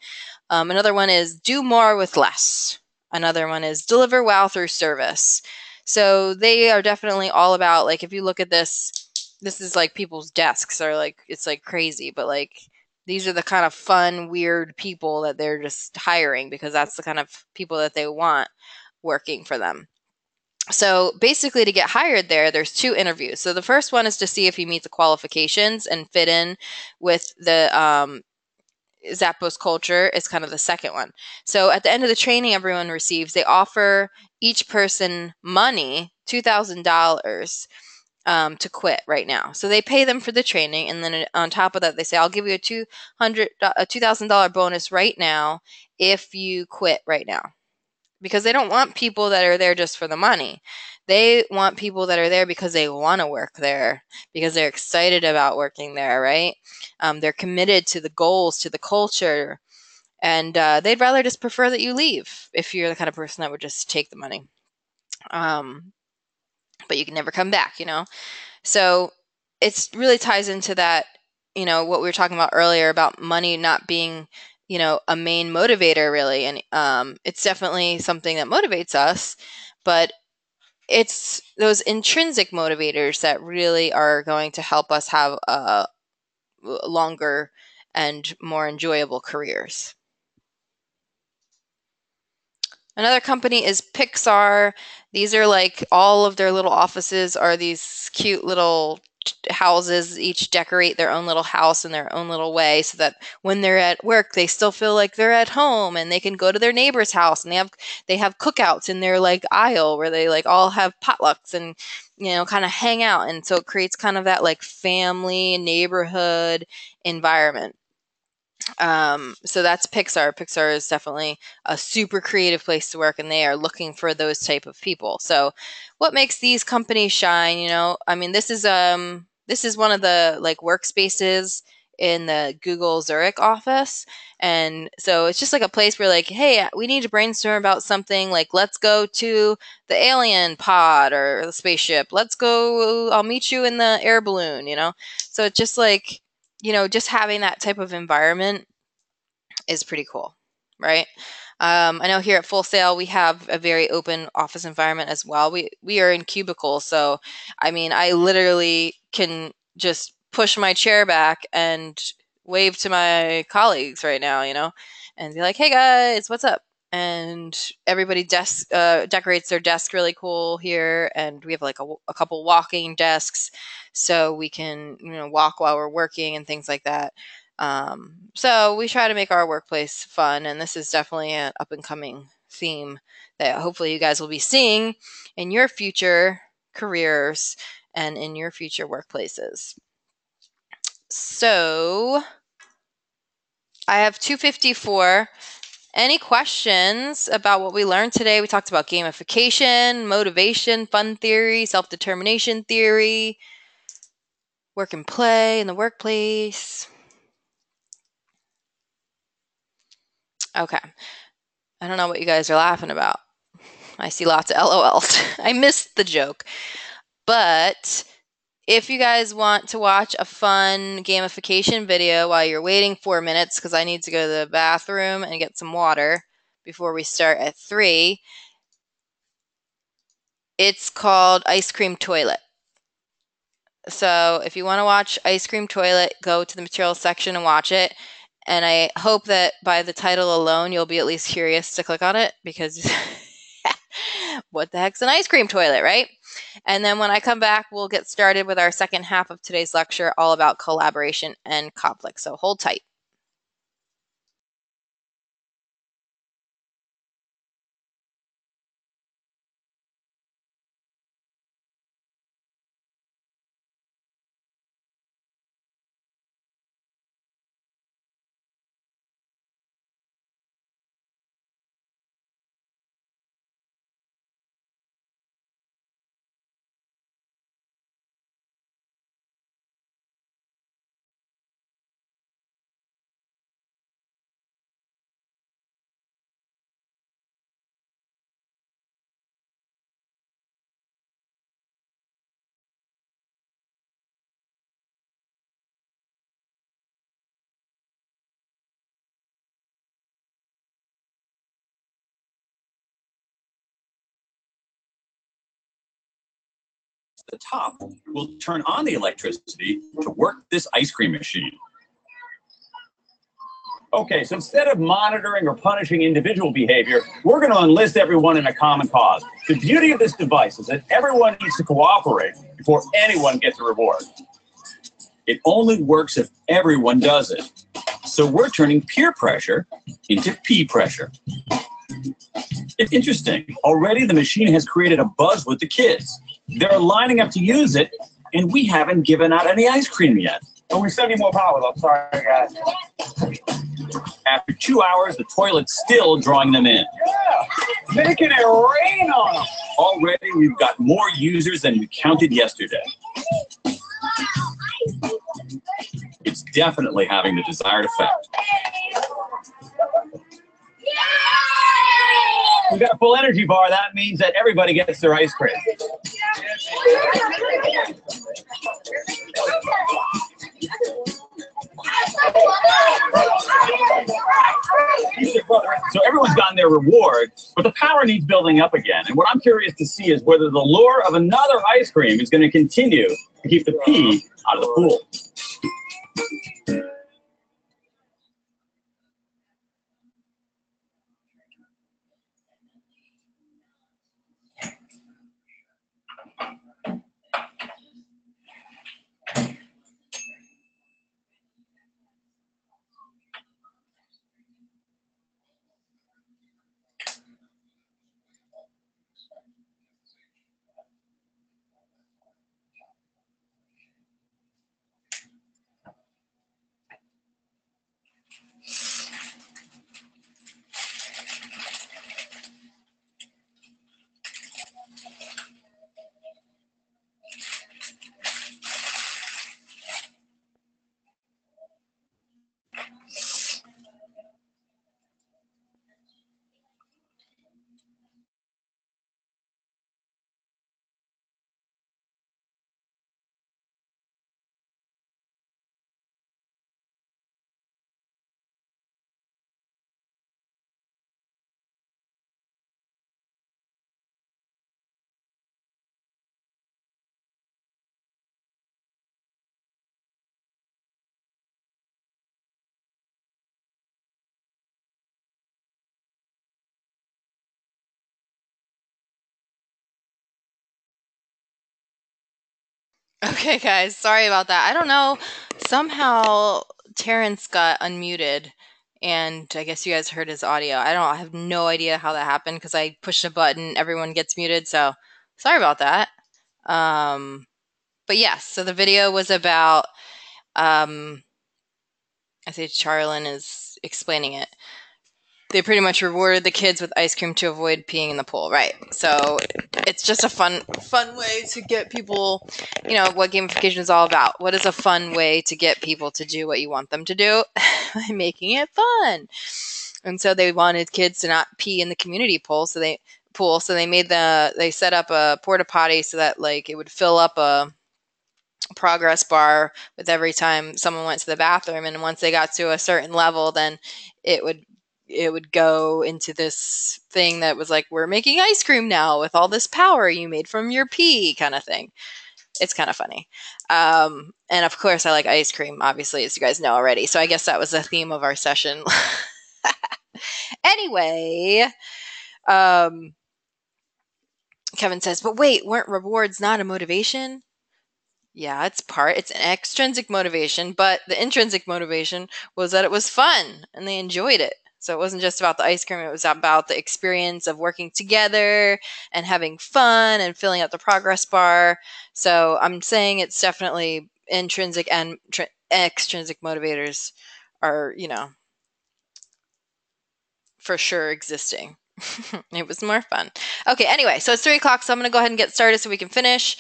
Another one is do more with less. Another one is deliver wow through service. So they are definitely all about, like, if you look at this is like people's desks are like, it's like crazy, but like these are the kind of fun, weird people that they're just hiring, because that's the kind of people that they want working for them. So basically, to get hired there's 2 interviews. So the first one is to see if you meet the qualifications and fit in with the Zappos culture. Is kind of the second one. So at the end of the training everyone receives, they offer each person money, $2,000, to quit right now. So they pay them for the training, and then on top of that, they say, "I'll give you a $2,000 bonus right now if you quit right now," because they don't want people that are there just for the money. They want people that are there because they want to work there, because they're excited about working there, right? They're committed to the goals, to the culture, and they'd rather just prefer that you leave if you're the kind of person that would just take the money. But you can never come back, So it really ties into that, what we were talking about earlier about money not being, a main motivator really. And it's definitely something that motivates us, but it's those intrinsic motivators that really are going to help us have longer and more enjoyable careers. Another company is Pixar. These are like, all of their little offices are these cute little houses, each decorate their own little house in their own little way, so that when they're at work they still feel like they're at home, and they can go to their neighbor's house, and they have cookouts in their like aisle where they like all have potlucks and kind of hang out, and so it creates kind of that like family neighborhood environment. So that's Pixar. Pixar is definitely a super creative place to work, and they are looking for those type of people. So what makes these companies shine, I mean, this is one of the like workspaces in the Google Zurich office. And so it's just like a place where like, hey, we need to brainstorm about something, like let's go to the alien pod or the spaceship. Let's go, I'll meet you in the air balloon. So it's just like, just having that type of environment is pretty cool, right? I know here at Full Sail we have a very open office environment as well. We are in cubicles, so I mean, I literally can just push my chair back and wave to my colleagues right now, and be like, "Hey guys, what's up?" And everybody decorates their desk really cool here, and we have like a couple walking desks, so we can walk while we're working and things like that. So we try to make our workplace fun, and this is definitely an up and coming theme that hopefully you guys will be seeing in your future careers and in your future workplaces. So I have 254. Any questions about what we learned today? We talked about gamification, motivation, fun theory, self-determination theory, work and play in the workplace. Okay. I don't know what you guys are laughing about. I see lots of LOLs. I missed the joke. But if you guys want to watch a fun gamification video while you're waiting 4 minutes, because I need to go to the bathroom and get some water before we start at 3, it's called Ice Cream Toilet. So if you want to watch Ice Cream Toilet, go to the materials section and watch it. And I hope that by the title alone, you'll be at least curious to click on it, because what the heck's an ice cream toilet, right? And then when I come back, we'll get started with our second half of today's lecture, all about collaboration and conflict. So hold tight. The top will turn on the electricity to work this ice cream machine. Okay, so instead of monitoring or punishing individual behavior, we're going to enlist everyone in a common cause. The beauty of this device is that everyone needs to cooperate before anyone gets a reward. It only works if everyone does it. So we're turning peer pressure into P pressure. It's interesting. Already the machine has created a buzz with the kids. They're lining up to use it, and we haven't given out any ice cream yet. Oh, we still need more power, though. Sorry, guys. After 2 hours, the toilet's still drawing them in. Yeah, making it rain on them. Already, we've got more users than we counted yesterday. It's definitely having the desired effect. We've got a full energy bar. That means that everybody gets their ice cream. So everyone's gotten their reward, but the power needs building up again. And what I'm curious to see is whether the lure of another ice cream is going to continue to keep the P out of the pool. Okay, guys, sorry about that. I don't know. Somehow Terrence got unmuted, and I guess you guys heard his audio. I have no idea how that happened, because I pushed a button, everyone gets muted. So sorry about that. But yes, so the video was about I think Charlene is explaining it. They pretty much rewarded the kids with ice cream to avoid peeing in the pool, right? So it's just a fun way to get people, what gamification is all about. What is a fun way to get people to do what you want them to do by making it fun? And so they wanted kids to not pee in the community pool, so they set up a porta potty so that like it would fill up a progress bar with every time someone went to the bathroom, and once they got to a certain level, then it would go into this thing that was like, we're making ice cream now with all this power you made from your pee, kind of thing. It's kind of funny. And of course I like ice cream, obviously, as you guys know already, so I guess that was the theme of our session. Anyway, Kevin says, but wait, weren't rewards not a motivation? Yeah, it's an extrinsic motivation, but the intrinsic motivation was that it was fun and they enjoyed it. So it wasn't just about the ice cream, it was about the experience of working together and having fun and filling out the progress bar. So I'm saying it's definitely intrinsic and extrinsic motivators are, for sure existing. It was more fun. Okay, anyway, so it's 3:00, so I'm going to go ahead and get started so we can finish.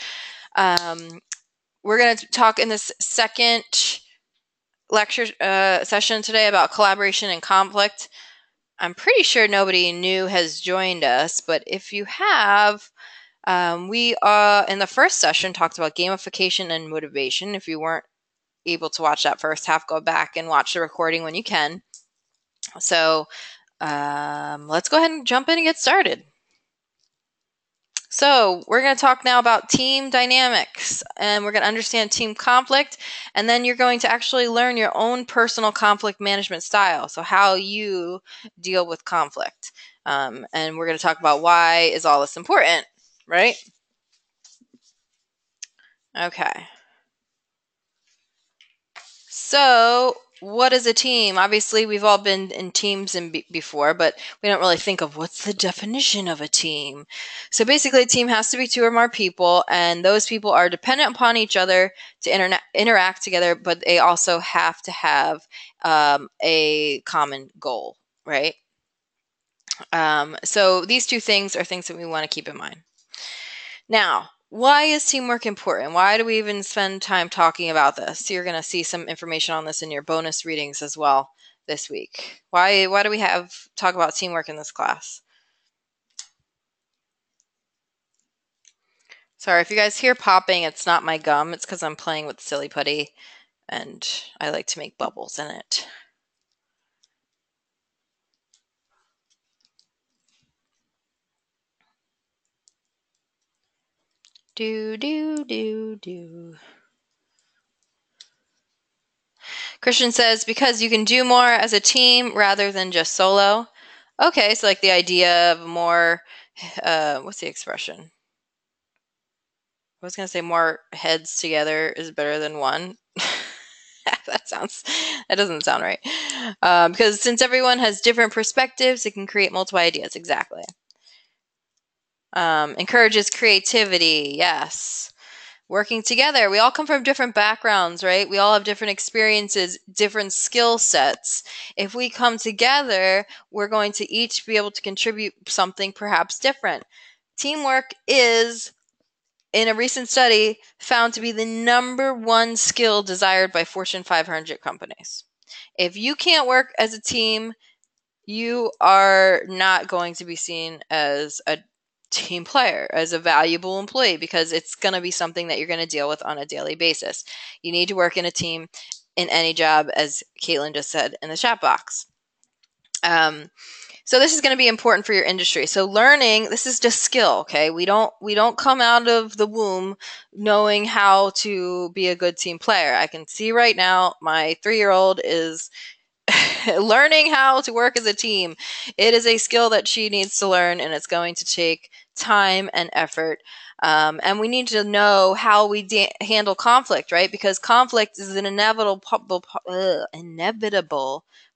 We're going to talk in this second lecture session today about collaboration and conflict. I'm pretty sure nobody new has joined us, but if you have, we in the first session talked about gamification and motivation. If you weren't able to watch that first half, go back and watch the recording when you can. So let's go ahead and jump in and get started. So we're going to talk now about team dynamics, and we're going to understand team conflict, and then you're going to actually learn your own personal conflict management style, so how you deal with conflict. And we're going to talk about why is all this important, right? Okay. So what is a team? Obviously, we've all been in teams before, but we don't really think of what's the definition of a team. So basically, a team has to be 2 or more people, and those people are dependent upon each other to interact together, but they also have to have a common goal, right? So these 2 things are things that we want to keep in mind. Now, why is teamwork important? Why do we even spend time talking about this? You're going to see some information on this in your bonus readings as well this week. Why do we talk about teamwork in this class? Sorry, if you guys hear popping, it's not my gum. It's because I'm playing with Silly Putty, and I like to make bubbles in it. Do, do, do, do. Christian says, because you can do more as a team rather than just solo. Okay, so like the idea of more, what's the expression? I was going to say more heads together is better than one. That doesn't sound right. Because since everyone has different perspectives, it can create multiple ideas. Exactly. Encourages creativity. Yes. Working together. We all come from different backgrounds, right? We all have different experiences, different skill sets. If we come together, we're going to each be able to contribute something perhaps different. Teamwork is, in a recent study, found to be the #1 skill desired by Fortune 500 companies. If you can't work as a team, you are not going to be seen as a team player, as a valuable employee, because it's going to be something that you're going to deal with on a daily basis. You need to work in a team in any job, as Caitlin just said in the chat box. So this is going to be important for your industry. So learning, this is just skill, okay? We don't come out of the womb knowing how to be a good team player. I can see right now my 3-year-old is learning how to work as a team. It is a skill that she needs to learn, and it's going to take time and effort. And we need to know how we handle conflict, right? Because conflict is an inevitable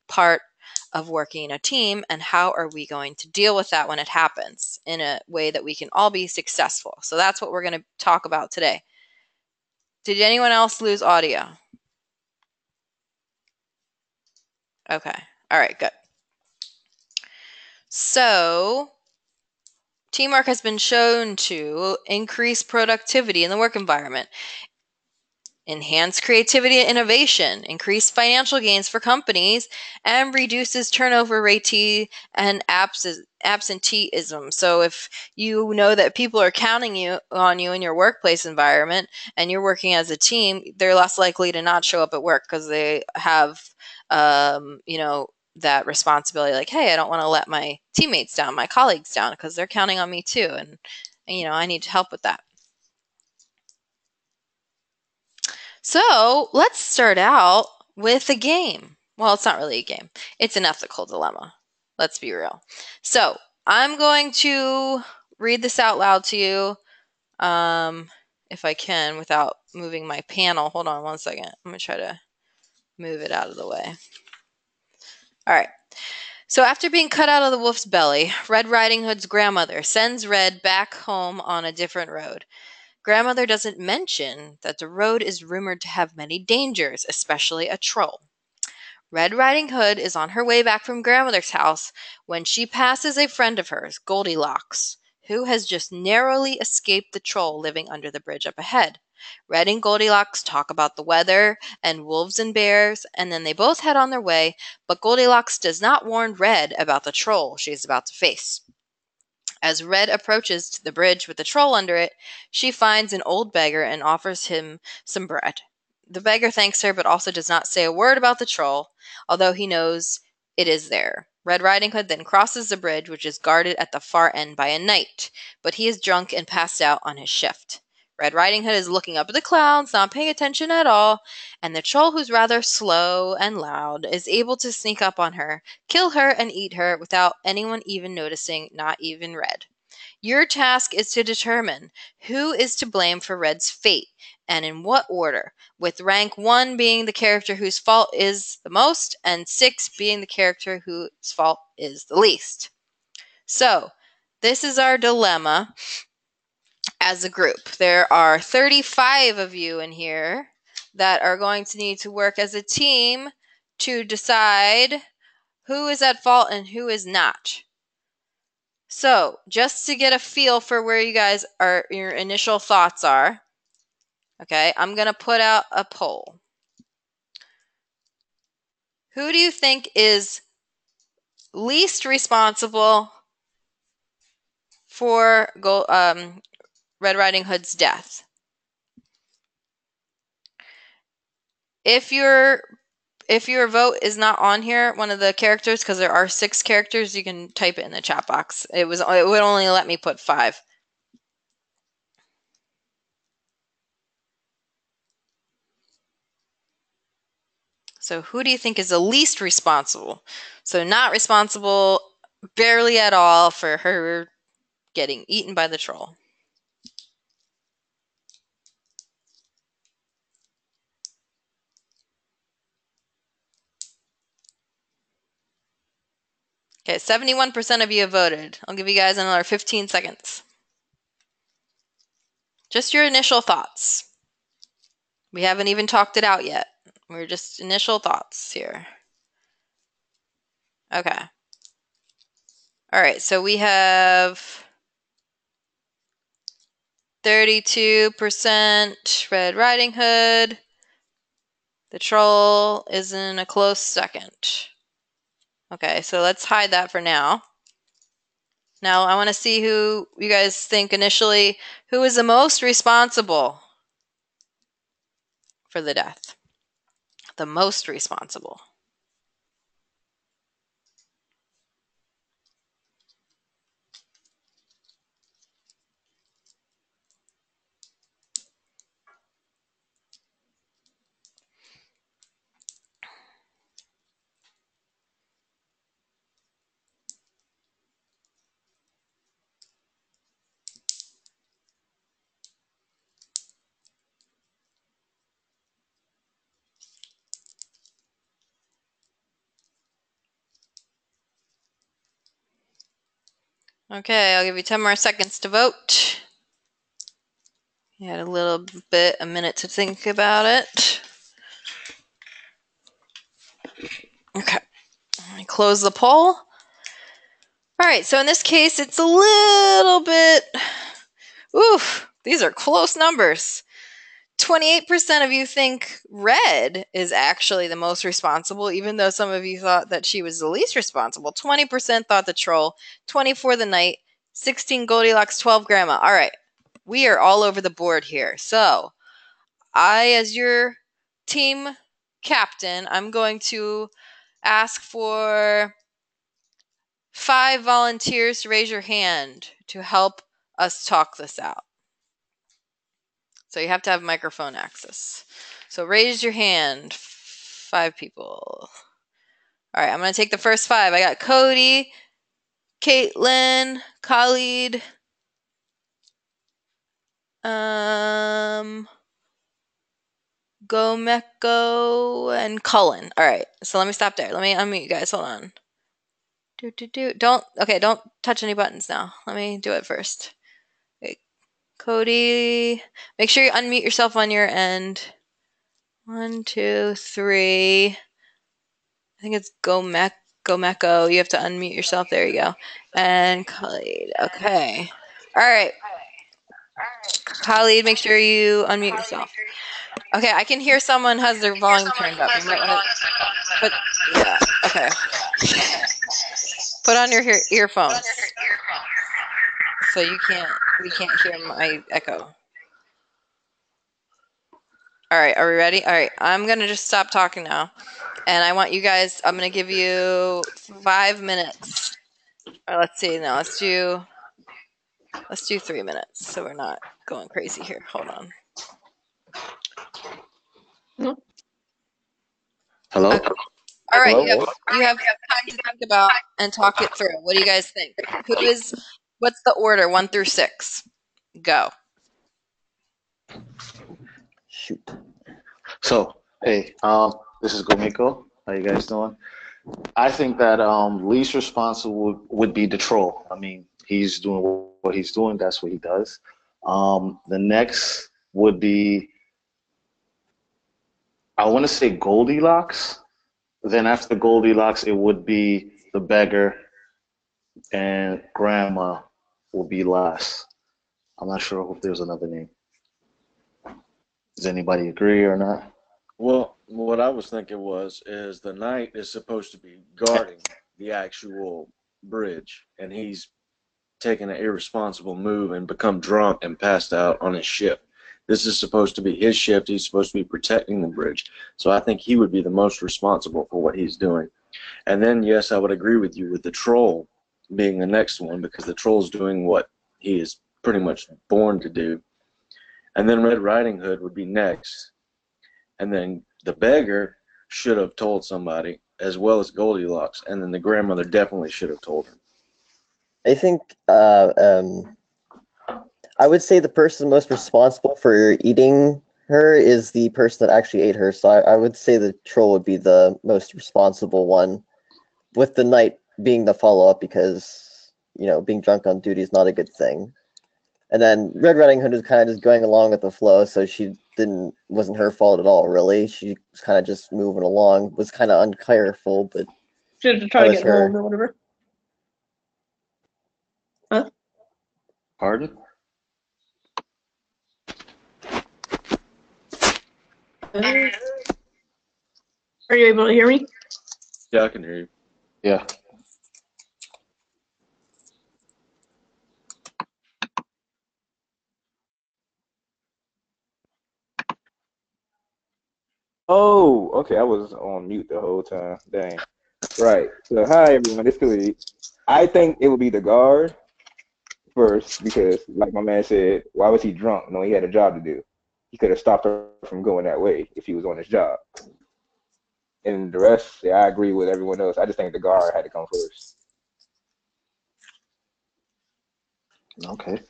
part of working in a team, and how are we going to deal with that when it happens in a way that we can all be successful. So that's what we're going to talk about today. Did anyone else lose audio? Okay. All right, good. So, teamwork has been shown to increase productivity in the work environment, enhance creativity and innovation, increase financial gains for companies, and reduces turnover rate and absenteeism. So if you know that people are counting on you in your workplace environment and you're working as a team, they're less likely to not show up at work because they have, that responsibility. Like, hey, I don't want to let my teammates down, my colleagues down, because they're counting on me too, and I need to help with that. So let's start out with a game. Well, it's not really a game. It's an ethical dilemma. Let's be real. So I'm going to read this out loud to you, if I can, without moving my panel. Hold on one second. I'm going to try to move it out of the way. All right. So after being cut out of the wolf's belly, Red Riding Hood's grandmother sends Red back home on a different road. Grandmother doesn't mention that the road is rumored to have many dangers, especially a troll. Red Riding Hood is on her way back from Grandmother's house when she passes a friend of hers, Goldilocks, who has just narrowly escaped the troll living under the bridge up ahead. Red and Goldilocks talk about the weather and wolves and bears, and then they both head on their way, but Goldilocks does not warn Red about the troll she is about to face. As Red approaches to the bridge with the troll under it, she finds an old beggar and offers him some bread. The beggar thanks her, but also does not say a word about the troll, although he knows it is there. Red Riding Hood then crosses the bridge, which is guarded at the far end by a knight, but he is drunk and passed out on his shift. Red Riding Hood is looking up at the clouds, not paying attention at all, and the troll, who's rather slow and loud, is able to sneak up on her, kill her, and eat her without anyone even noticing, not even Red. Your task is to determine who is to blame for Red's fate, and in what order, with rank 1 being the character whose fault is the most, and 6 being the character whose fault is the least. So, this is our dilemma as a group. There are 35 of you in here that are going to need to work as a team to decide who is at fault and who is not. So, just to get a feel for where you guys are, your initial thoughts are, okay, I'm going to put out a poll. Who do you think is least responsible for Red Riding Hood's death? If your vote is not on here, one of the characters, because there are 6 characters, you can type it in the chat box. It would only let me put 5. So who do you think is the least responsible? So not responsible barely at all for her getting eaten by the troll. Okay, 71% of you have voted. I'll give you guys another 15 seconds. Just your initial thoughts. We haven't even talked it out yet. We're just initial thoughts here. Okay. All right, so we have 32% Red Riding Hood. The troll is in a close second. Okay, so let's hide that for now. Now I want to see who you guys think initially, who is the most responsible for the death. The most responsible. Okay, I'll give you 10 more seconds to vote. You had a minute to think about it. Okay. close the poll. All right, so in this case, it's a little bit, oof, these are close numbers. 28% of you think Red is actually the most responsible, even though some of you thought that she was the least responsible. 20% thought the Troll, 24 the Knight, 16 Goldilocks, 12 Grandma. All right, we are all over the board here. So I, as your team captain, I'm going to ask for 5 volunteers to raise your hand to help us talk this out. So you have to have microphone access. So raise your hand. 5 people. All right, I'm going to take the first 5. I got Cody, Caitlin, Khalid, Gomeko, and Cullen. All right, so let me stop there. Let me unmute you guys. Hold on. Don't touch any buttons now. Let me do it first. Okay. Cody, make sure you unmute yourself on your end. 1, 2, 3. I think it's Gomeko. You have to unmute yourself. There you go. And Khalid. Okay. All right. Khalid, make sure you unmute yourself. Okay, I can hear someone has their volume turned up. You might want to put, yeah, okay. Put on your earphones. So we can't hear my echo. All right, are we ready? All right, I'm going to just stop talking now. And I want you guys, I'm going to give you 5 minutes. Or let's see, no, let's do 3 minutes so we're not going crazy here. Hold on. Hello? Okay. All right, Hello? you have time to think about and talk it through. What do you guys think? What's the order, 1 through 6? Go. Shoot. So, hey, this is Gomiko. How you guys doing? I think that least responsible would be the Troll. I mean, he's doing what he's doing. That's what he does. The next would be, I want to say Goldilocks. Then after Goldilocks, it would be the beggar, and Grandma will be last. I'm not sure if there's another name. Does anybody agree or not? Well, what I was thinking is the knight is supposed to be guarding the actual bridge, and he's taken an irresponsible move and become drunk and passed out on his ship. This is supposed to be his ship. He's supposed to be protecting the bridge. So I think he would be the most responsible for what he's doing. And then, yes, I would agree with you with the Troll being the next one, because the Troll's doing what he is pretty much born to do. And then Red Riding Hood would be next. And then the beggar should have told somebody, as well as Goldilocks. And then the grandmother definitely should have told her. I think I would say the person most responsible for eating her is the person that actually ate her. So I would say the Troll would be the most responsible one, with the Knight being the follow-up, because, you know, being drunk on duty is not a good thing. And then Red Riding Hood was kind of just going along with the flow, so wasn't her fault at all, really. She was kind of just moving along, was kind of uncareful, but she had to try to get home or whatever. Huh? Pardon? Are you able to hear me? Yeah, I can hear you. Yeah. Oh, okay. I was on mute the whole time. Dang. Right. So, hi, everyone. This is Khalid. I think it would be the guard first because, like my man said, why was he drunk? No, he had a job to do. He could have stopped her from going that way if he was on his job. And the rest, yeah, I agree with everyone else. I just think the guard had to come first. Okay.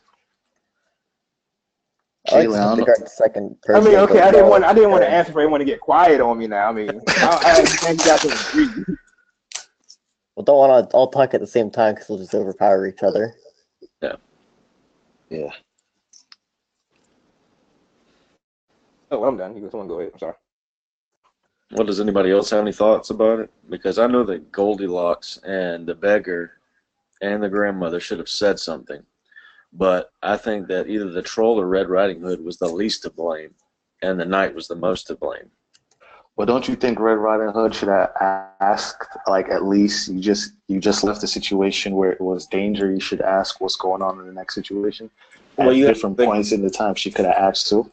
I like to pick the second person. I mean, okay, I didn't want to answer for everyone to get quiet on me now. I mean, I think you guys can agree. Well, don't want to all talk at the same time because we'll just overpower each other. Yeah. Yeah. Oh, well, I'm done. You guys want to go ahead? I'm sorry. Well, does anybody else have any thoughts about it? Because I know that Goldilocks and the beggar and the grandmother should have said something. But I think that either the troll or Red Riding Hood was the least to blame, and the knight was the most to blame. Well, don't you think Red Riding Hood should have asked, like, at least you just left a situation where it was danger. You should ask what's going on in the next situation. Well, At you have to different think. points in the time, she could have asked too.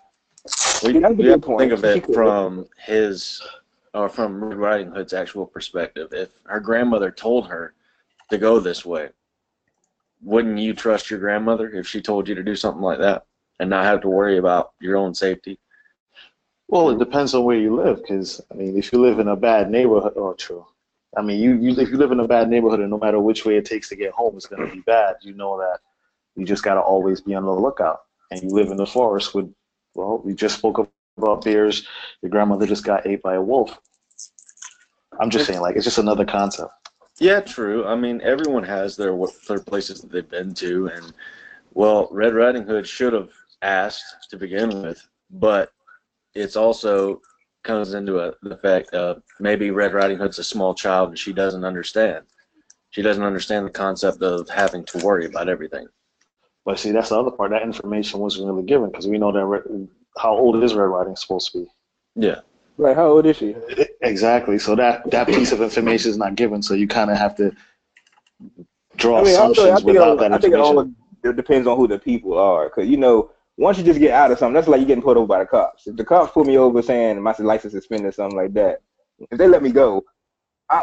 Well, Yeah, that's a you have good to think point. of She it could. from his, or from Red Riding Hood's actual perspective. If her grandmother told her to go this way, wouldn't you trust your grandmother if she told you to do something like that and not have to worry about your own safety? Well, it depends on where you live, because I mean, if you live in a bad neighborhood, oh, true. I mean, you if you live in a bad neighborhood, and no matter which way it takes to get home, it's going to be bad. You know that you just got to always be on the lookout. And you live in the forest with, well, we just spoke about bears. Your grandmother just got ate by a wolf. I'm just saying, like, it's just another concept. Yeah, true. I mean, everyone has their places that they've been to, and well, Red Riding Hood should have asked to begin with, but it's also comes into the fact of maybe Red Riding Hood's a small child and she doesn't understand. She doesn't understand the concept of having to worry about everything. But see, that's the other part. That information wasn't really given because we know that how old is Red Riding supposed to be? Yeah. Like, how old is she? Exactly. So that piece of information is not given. So you kind of have to draw I mean, assumptions without that I think it information. all depends on who the people are. Because, once you just get out of something, that's like you getting pulled over by the cops. If the cops pull me over saying my license is suspended or something like that, if they let me go,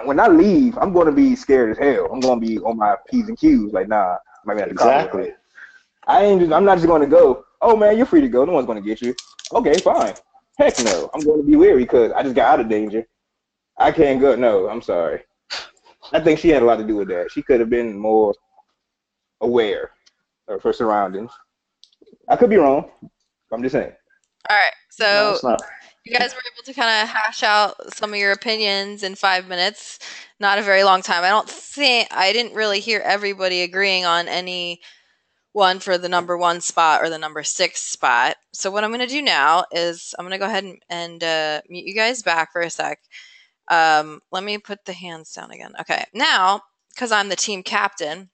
when I leave, I'm going to be scared as hell. I'm going to be on my P's and Q's. Like, nah, might be at the cop. Exactly. I'm not just going to go, oh, man, you're free to go. No one's going to get you. Okay, fine. Heck no. I'm going to be wary because I just got out of danger. I can't go. No, I'm sorry. I think she had a lot to do with that. She could have been more aware of her surroundings. I could be wrong. I'm just saying. All right. No, So it's not. you guys were able to kind of hash out some of your opinions in 5 minutes. Not a very long time. I didn't really hear everybody agreeing on any one for the number 1 spot or the number 6 spot. So what I'm going to do now is I'm going to go ahead and mute you guys back for a sec. Let me put the hands down again. Okay. Now, because I'm the team captain,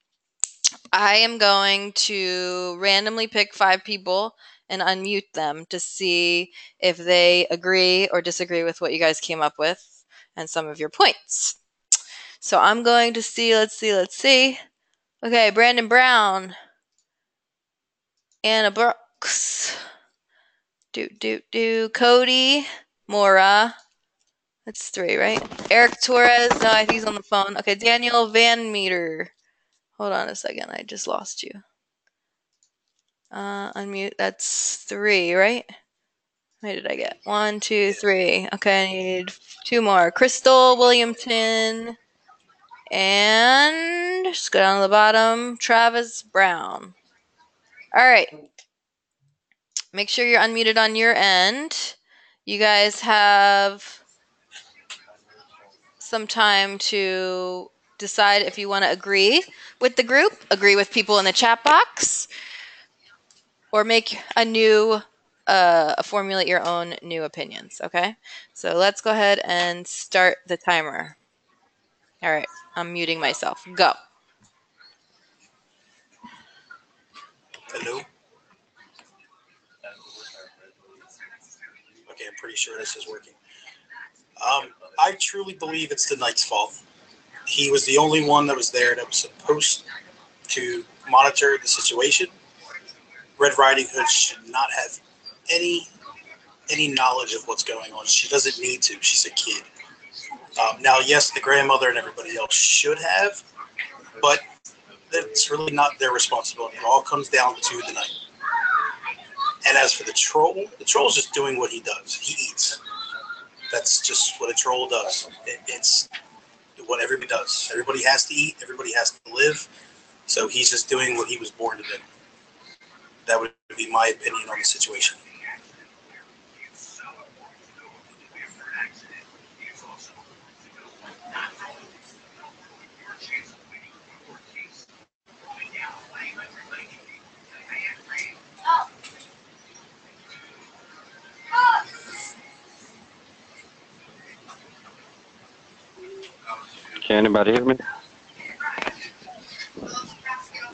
I am going to randomly pick 5 people and unmute them to see if they agree or disagree with what you guys came up with and some of your points. So I'm going to see, let's see. Okay, Brandon Brown, Anna Brooks, Cody, Mora. That's 3, right? Eric Torres, no, I think he's on the phone. Okay, Daniel Van Meter. Hold on a second, I just lost you. Unmute, that's 3, right? How many did I get? 1, 2, 3. Okay, I need 2 more. Crystal Williamson. And just go down to the bottom. Travis Brown. All right. Make sure you're unmuted on your end. You guys have some time to decide if you want to agree with the group, agree with people in the chat box, or make a new formulate your own new opinions. Okay, so let's go ahead and start the timer. All right, I'm muting myself. Go. Hello. Okay, I'm pretty sure this is working. I truly believe it's the knight's fault. He was the only one that was there that was supposed to monitor the situation. Red Riding Hood should not have any knowledge of what's going on. She doesn't need to. She's a kid. Now, yes, the grandmother and everybody else should have, but that's really not their responsibility. It all comes down to the knight. And as for the troll's just doing what he does. He eats. That's just what a troll does. It's what everybody does. Everybody has to eat. Everybody has to live. So he's just doing what he was born to do. That would be my opinion on the situation. Can anybody hear me?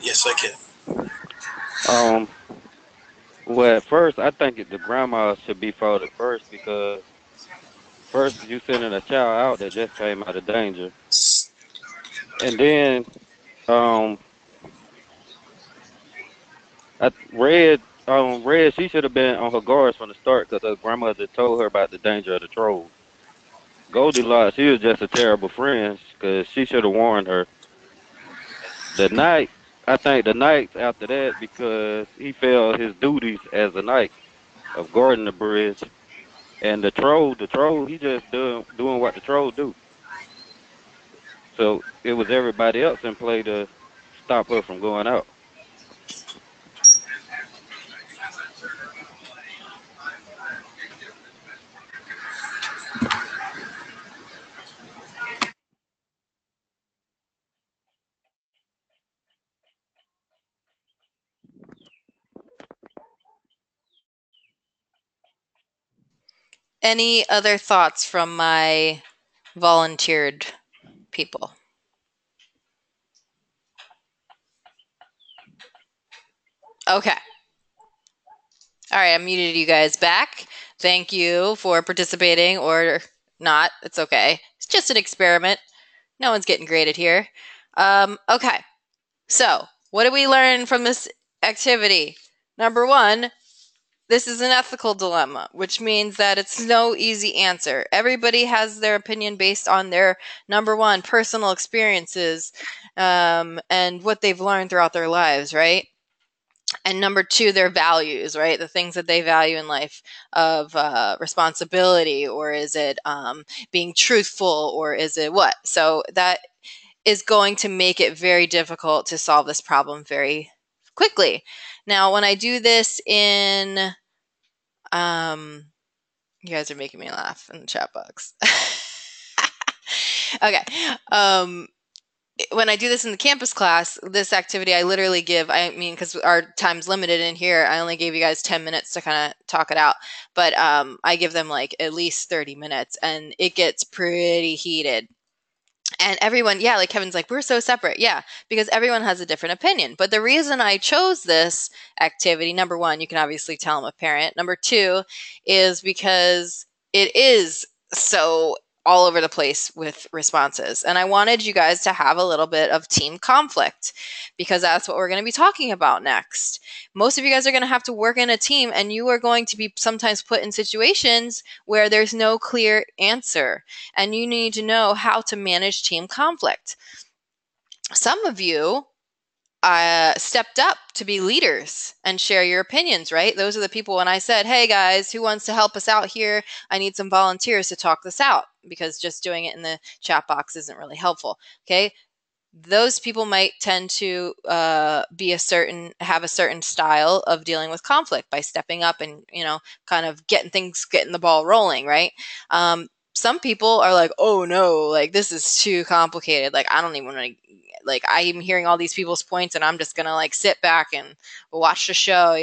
Yes, I can. Well, at first, I think the grandma should be faulted first because first you sending a child out that just came out of danger, and then um, Red, she should have been on her guards from the start because her grandmother told her about the danger of the trolls. Goldilocks, she was just a terrible friend because she should have warned her. The knight, I think the knight's after that because he failed his duties as a knight of guarding the bridge. And the troll, he just doing what the troll do. So it was everybody else in play to stop her from going out. Any other thoughts from my volunteered people? Okay. All right, I muted you guys back. Thank you for participating or not. It's okay. It's just an experiment. No one's getting graded here. Okay. So, what did we learn from this activity? Number one, this is an ethical dilemma, which means that it's no easy answer. Everybody has their opinion based on their, number one, personal experiences and what they've learned throughout their lives, right? And number two, their values, right? The things that they value in life of responsibility, or is it being truthful, or is it what? So that is going to make it very difficult to solve this problem very quickly. Now, when I do this in, you guys are making me laugh in the chat box. Okay. When I do this in the campus class, this activity I literally give, I mean, because our time's limited in here, I only gave you guys 10 minutes to kind of talk it out. But I give them like at least 30 minutes and it gets pretty heated. And everyone, yeah, like Kevin's like, we're so separate. Yeah, because everyone has a different opinion. But the reason I chose this activity, number one, you can obviously tell I'm a parent. Number two is because it is so all over the place with responses. And I wanted you guys to have a little bit of team conflict because that's what we're going to be talking about next. Most of you guys are going to have to work in a team and you are going to be sometimes put in situations where there's no clear answer and you need to know how to manage team conflict. Some of you stepped up to be leaders and share your opinions, right? Those are the people when I said, hey guys, who wants to help us out here? I need some volunteers to talk this out because just doing it in the chat box isn't really helpful. Okay. Those people might tend to have a certain style of dealing with conflict by stepping up and, kind of getting the ball rolling, right? Some people are like, oh no, like this is too complicated. Like, I don't even want to, like, I'm hearing all these people's points and I'm just going to like sit back and watch the show,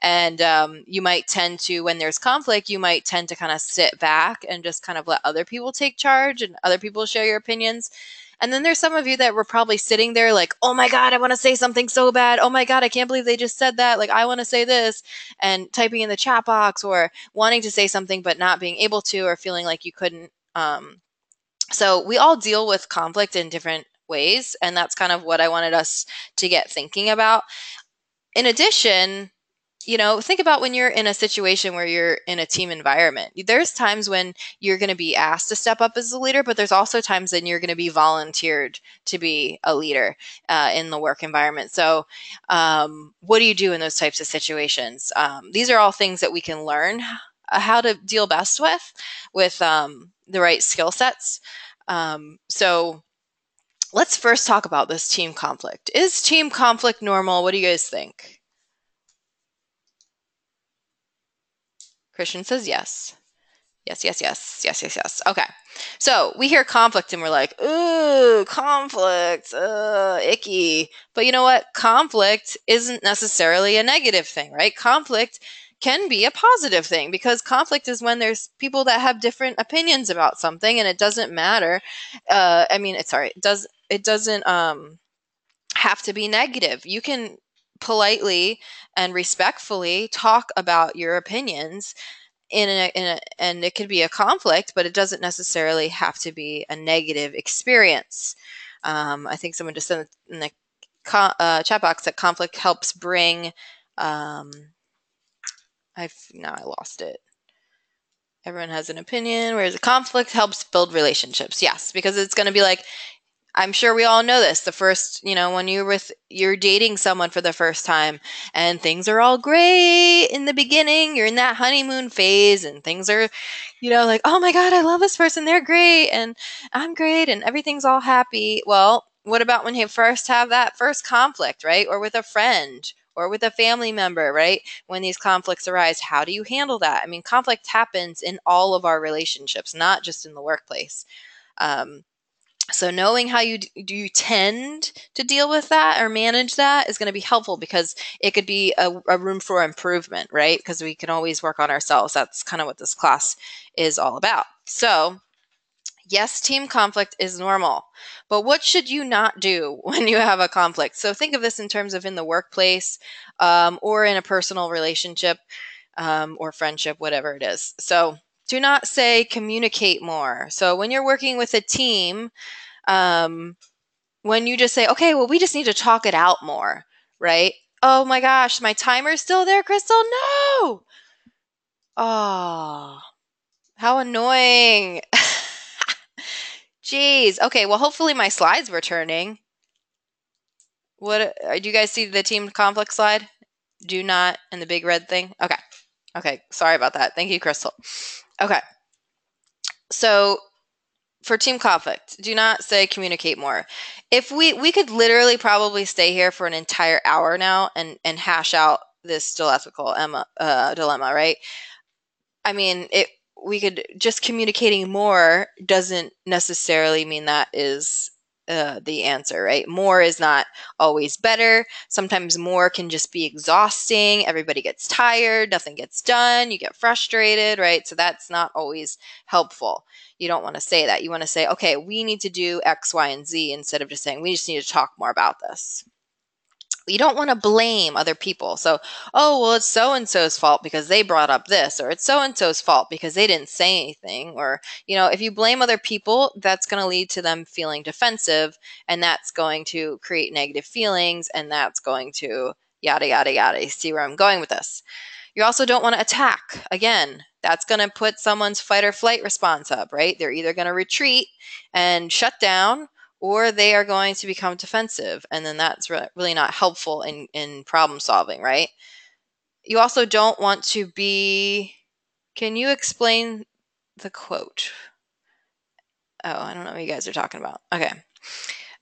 And you might tend to, when there's conflict, you might tend to kind of sit back and just kind of let other people take charge and other people share your opinions. And then there's some of you that were probably sitting there like, oh my God, I want to say something so bad. Oh my God, I can't believe they just said that. Like, I want to say this, and typing in the chat box or wanting to say something but not being able to or feeling like you couldn't. So we all deal with conflict in different ways. And that's kind of what I wanted us to get thinking about. In addition, think about when you're in a situation where you're in a team environment. There's times when you're going to be asked to step up as a leader, but there's also times when you're going to be volunteered to be a leader in the work environment. So what do you do in those types of situations? These are all things that we can learn how to deal best with the right skill sets. So let's first talk about this team conflict. Is team conflict normal? What do you guys think? Christian says yes. Yes, yes, yes, yes, yes, yes. Okay. So we hear conflict and we're like, ooh, conflict, icky. But you know what? Conflict isn't necessarily a negative thing, right? Conflict can be a positive thing, because conflict is when there's people that have different opinions about something, and it doesn't matter. It doesn't have to be negative. You can politely and respectfully talk about your opinions and it could be a conflict, but it doesn't necessarily have to be a negative experience. I think someone just said in the chat box that conflict helps bring. Now I lost it. Everyone has an opinion, whereas a conflict helps build relationships. Yes, because it's going to be like, I'm sure we all know this. The first, when you're dating someone for the first time and things are all great in the beginning, you're in that honeymoon phase and things are, like, oh my God, I love this person. They're great. And I'm great. And everything's all happy. Well, what about when you first have that first conflict, right? Or with a friend or with a family member, right? When these conflicts arise, how do you handle that? I mean, conflict happens in all of our relationships, not just in the workplace. So knowing how you tend to deal with that or manage that is going to be helpful, because it could be a room for improvement, right? Because we can always work on ourselves. That's kind of what this class is all about. So yes, team conflict is normal, but what should you not do when you have a conflict? So think of this in terms of in the workplace, or in a personal relationship, or friendship, whatever it is. So do not say communicate more. So when you're working with a team, when you just say, okay, well, we just need to talk it out more, right? Oh my gosh, my timer's still there, Crystal? No! Oh, how annoying. Jeez. Okay, well, hopefully my slides were turning. Do you guys see the team conflict slide? Do not, and the big red thing? Okay. Okay, sorry about that. Thank you, Crystal. Okay. So for team conflict, do not say communicate more. If we could literally probably stay here for an entire hour now and hash out this dilemma, right? I mean, we could just communicating more doesn't necessarily mean that is the answer, right? More is not always better. Sometimes more can just be exhausting. Everybody gets tired, nothing gets done, you get frustrated, right? So that's not always helpful. You don't want to say that. You want to say, okay, we need to do X, Y, and Z, instead of just saying, we just need to talk more about this. You don't want to blame other people. So, oh, well, it's so-and-so's fault because they brought up this, or it's so-and-so's fault because they didn't say anything. Or, if you blame other people, that's going to lead to them feeling defensive, and that's going to create negative feelings, and that's going to yada, yada, yada. You see where I'm going with this? You also don't want to attack. Again, that's going to put someone's fight or flight response up, right? They're either going to retreat and shut down, or they are going to become defensive. And then that's really not helpful in problem solving, right? You also don't want to be... Can you explain the quote? Oh, I don't know what you guys are talking about.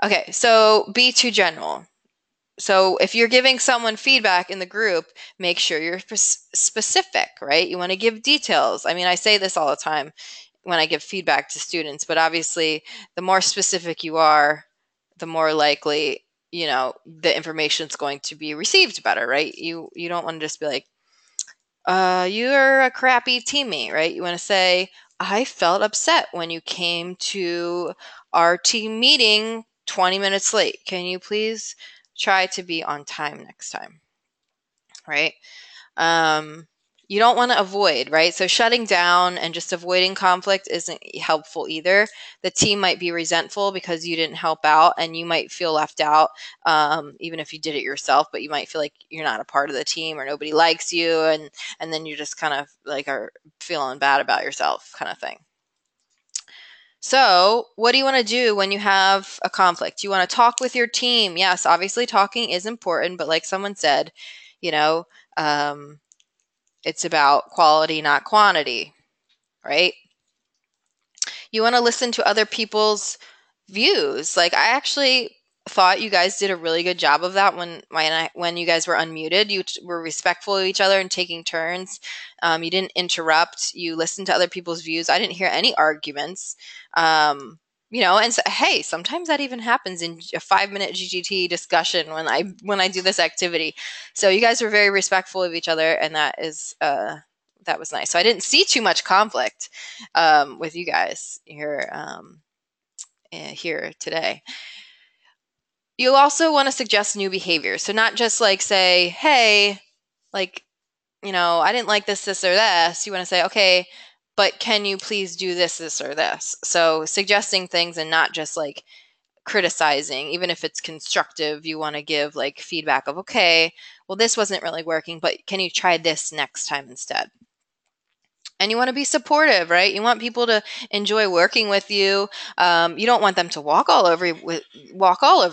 Okay, so be too general. So if you're giving someone feedback in the group, make sure you're specific, right? You want to give details. I mean, I say this all the time when I give feedback to students, but obviously the more specific you are, the more likely, the information is going to be received better, right? You don't want to just be like, you're a crappy teammate, right? You want to say, I felt upset when you came to our team meeting 20 minutes late. Can you please try to be on time next time, right? You don't want to avoid, right? So shutting down and just avoiding conflict isn't helpful either. The team might be resentful because you didn't help out, and you might feel left out, even if you did it yourself, but you might feel like you're not a part of the team or nobody likes you, and then you just kind of like are feeling bad about yourself, kind of thing. So what do you want to do when you have a conflict? You want to talk with your team. Yes, obviously talking is important, but like someone said, it's about quality, not quantity, right? You want to listen to other people's views. Like, I actually thought you guys did a really good job of that when you guys were unmuted. You were respectful of each other and taking turns. You didn't interrupt. You listened to other people's views. I didn't hear any arguments. and so, hey, sometimes that even happens in a 5-minute GGT discussion when I do this activity. So you guys were very respectful of each other, and that was nice. So I didn't see too much conflict with you guys here today. You also want to suggest new behaviors. So not just like say, hey, like, I didn't like this, or this. You want to say, okay, but can you please do this, or this? So suggesting things and not just like criticizing, even if it's constructive. You want to give like feedback of, okay, well, this wasn't really working, but can you try this next time instead? And you want to be supportive, right? You want people to enjoy working with you. You don't want them to walk all over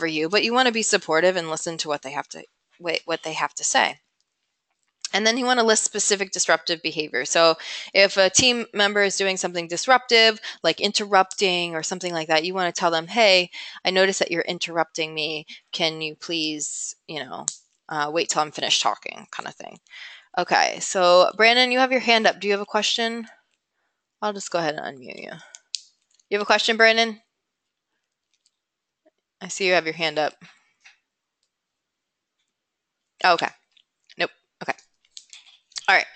you, but you want to be supportive and listen to what they have to say. And then you want to list specific disruptive behavior. So if a team member is doing something disruptive, like interrupting or something like that, you want to tell them, hey, I noticed that you're interrupting me. Can you please, wait till I'm finished talking, kind of thing. Okay, so Brandon, you have your hand up. Do you have a question? I'll just go ahead and unmute you. You have a question, Brandon? I see you have your hand up. Oh, okay. Nope. Okay. All right.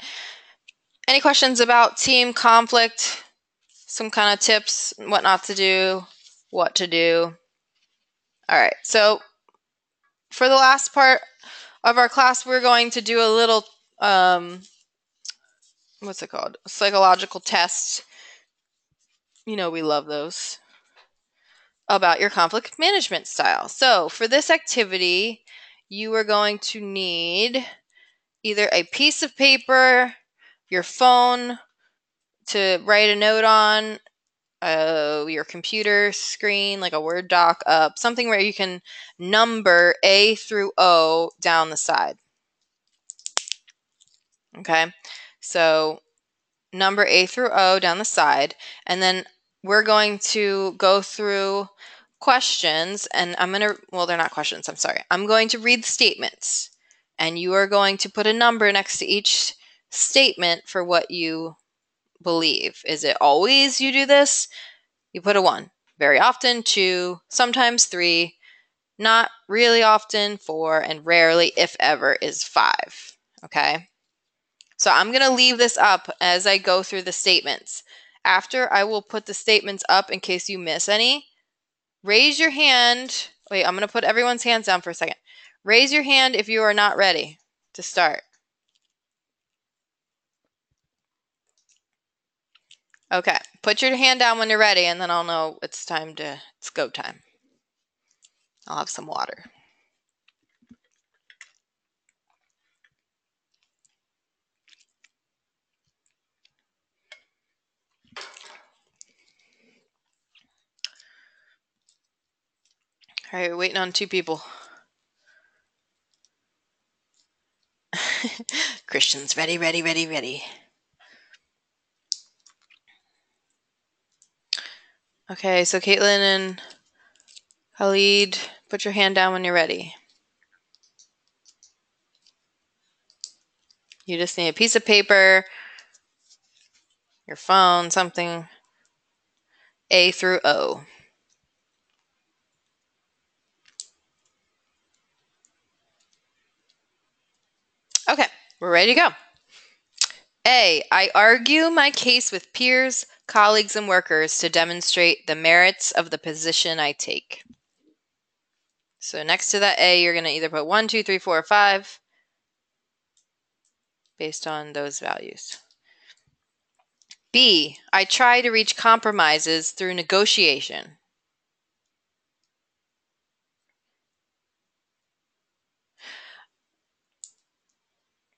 Any questions about team conflict? Some kind of tips, what not to do, what to do. All right. So for the last part of our class, we're going to do a little, what's it called? Psychological test. We love those. About your conflict management style. So for this activity, you are going to need either a piece of paper, your phone to write a note on, your computer screen, like a Word doc up, something where you can number A through O down the side. Okay, so number A through O down the side, and then we're going to go through questions, and they're not questions, I'm sorry. I'm going to read the statements, and you are going to put a number next to each statement for what you believe. Is it always you do this? You put a 1. Very often 2, sometimes 3, not really often 4, and rarely, if ever, is 5. Okay? So I'm going to leave this up as I go through the statements. After, I will put the statements up in case you miss any. Raise your hand. Wait, I'm going to put everyone's hands down for a second. Raise your hand if you are not ready to start. Okay, put your hand down when you're ready, and then I'll know it's go time. I'll have some water. All right, we're waiting on 2 people. Christian's ready. Okay, so Caitlin and Khalid, put your hand down when you're ready. You just need a piece of paper, your phone, something. A through O. Okay, we're ready to go. A, I argue my case with peers, colleagues, and workers to demonstrate the merits of the position I take. So next to that A, you're going to either put 1, 2, 3, 4, or 5 based on those values. B, I try to reach compromises through negotiation.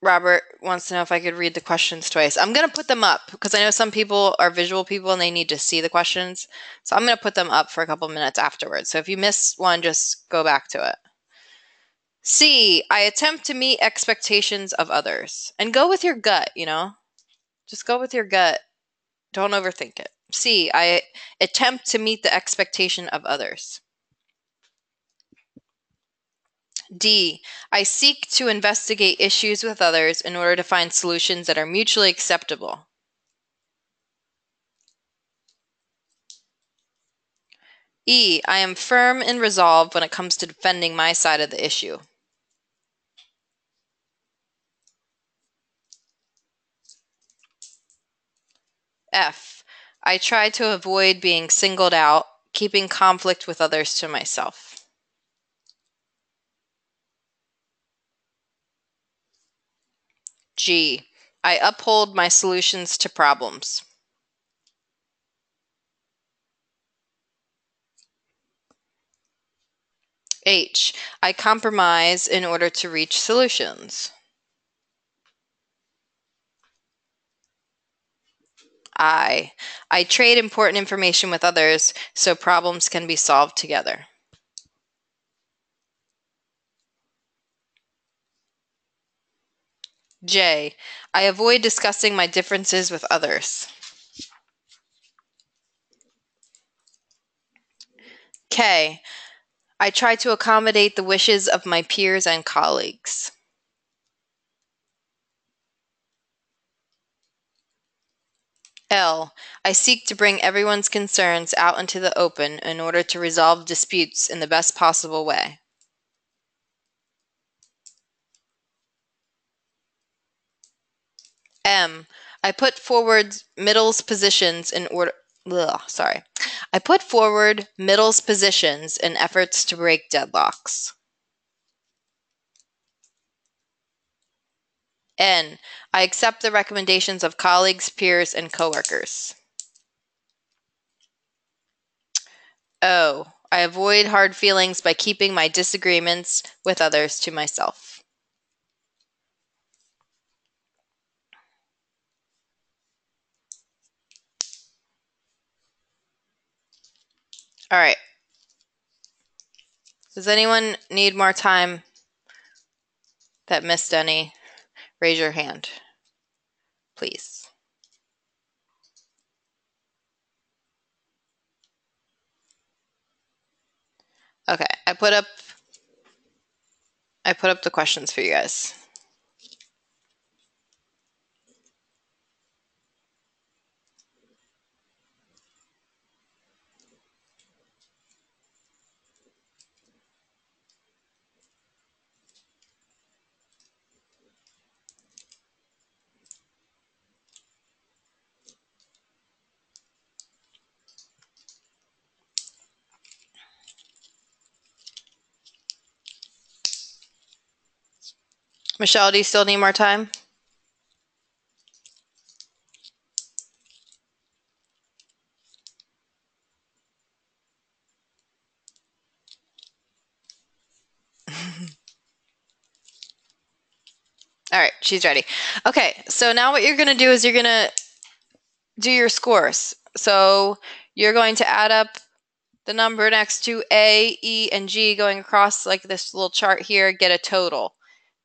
Robert wants to know if I could read the questions twice. I'm going to put them up because I know some people are visual people and they need to see the questions. So I'm going to put them up for a couple minutes afterwards. So if you miss one, just go back to it. C, I attempt to meet expectations of others. And go with your gut, Just go with your gut. Don't overthink it. C, I attempt to meet the expectation of others. D, I seek to investigate issues with others in order to find solutions that are mutually acceptable. E, I am firm and resolved when it comes to defending my side of the issue. F, I try to avoid being singled out, keeping conflict with others to myself. G, I uphold my solutions to problems. H, I compromise in order to reach solutions. I trade important information with others so problems can be solved together. J, I avoid discussing my differences with others. K, I try to accommodate the wishes of my peers and colleagues. L, I seek to bring everyone's concerns out into the open in order to resolve disputes in the best possible way. M, I put forward middle's positions in order. I put forward middle's positions in efforts to break deadlocks. N, I accept the recommendations of colleagues, peers, and coworkers. O, I avoid hard feelings by keeping my disagreements with others to myself. All right. Does anyone need more time that missed any? Raise your hand, please. Okay, I put up the questions for you guys. Michelle, do you still need more time? All right, she's ready. Okay, so now what you're going to do is you're going to do your scores. So you're going to add up the number next to A, E, and G going across like this little chart here, get a total.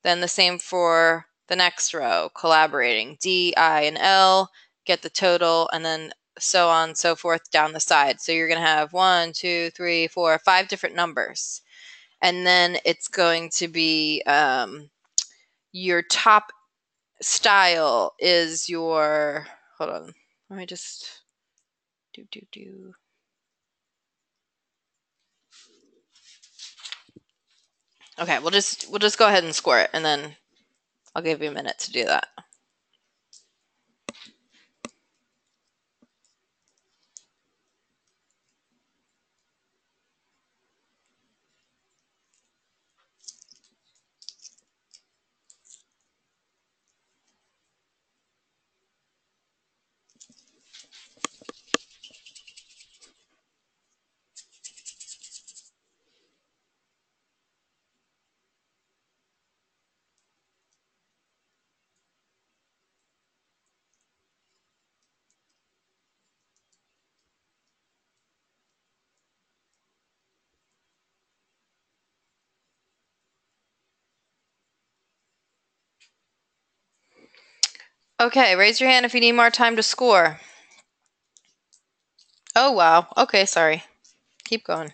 Then the same for the next row, collaborating. D, I, and L, get the total, and then so on and so forth down the side. So you're going to have 1, 2, 3, 4, 5 different numbers. And then it's going to be your top style is your, hold on, let me just do. Okay, we'll just go ahead and score it, and then I'll give you a minute to do that. Okay, raise your hand if you need more time to score. Oh, wow. Okay, sorry. Keep going.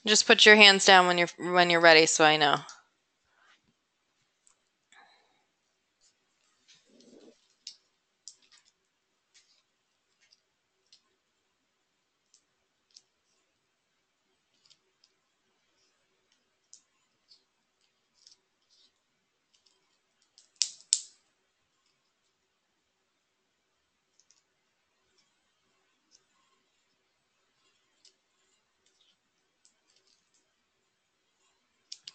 Just put your hands down when you're ready so I know.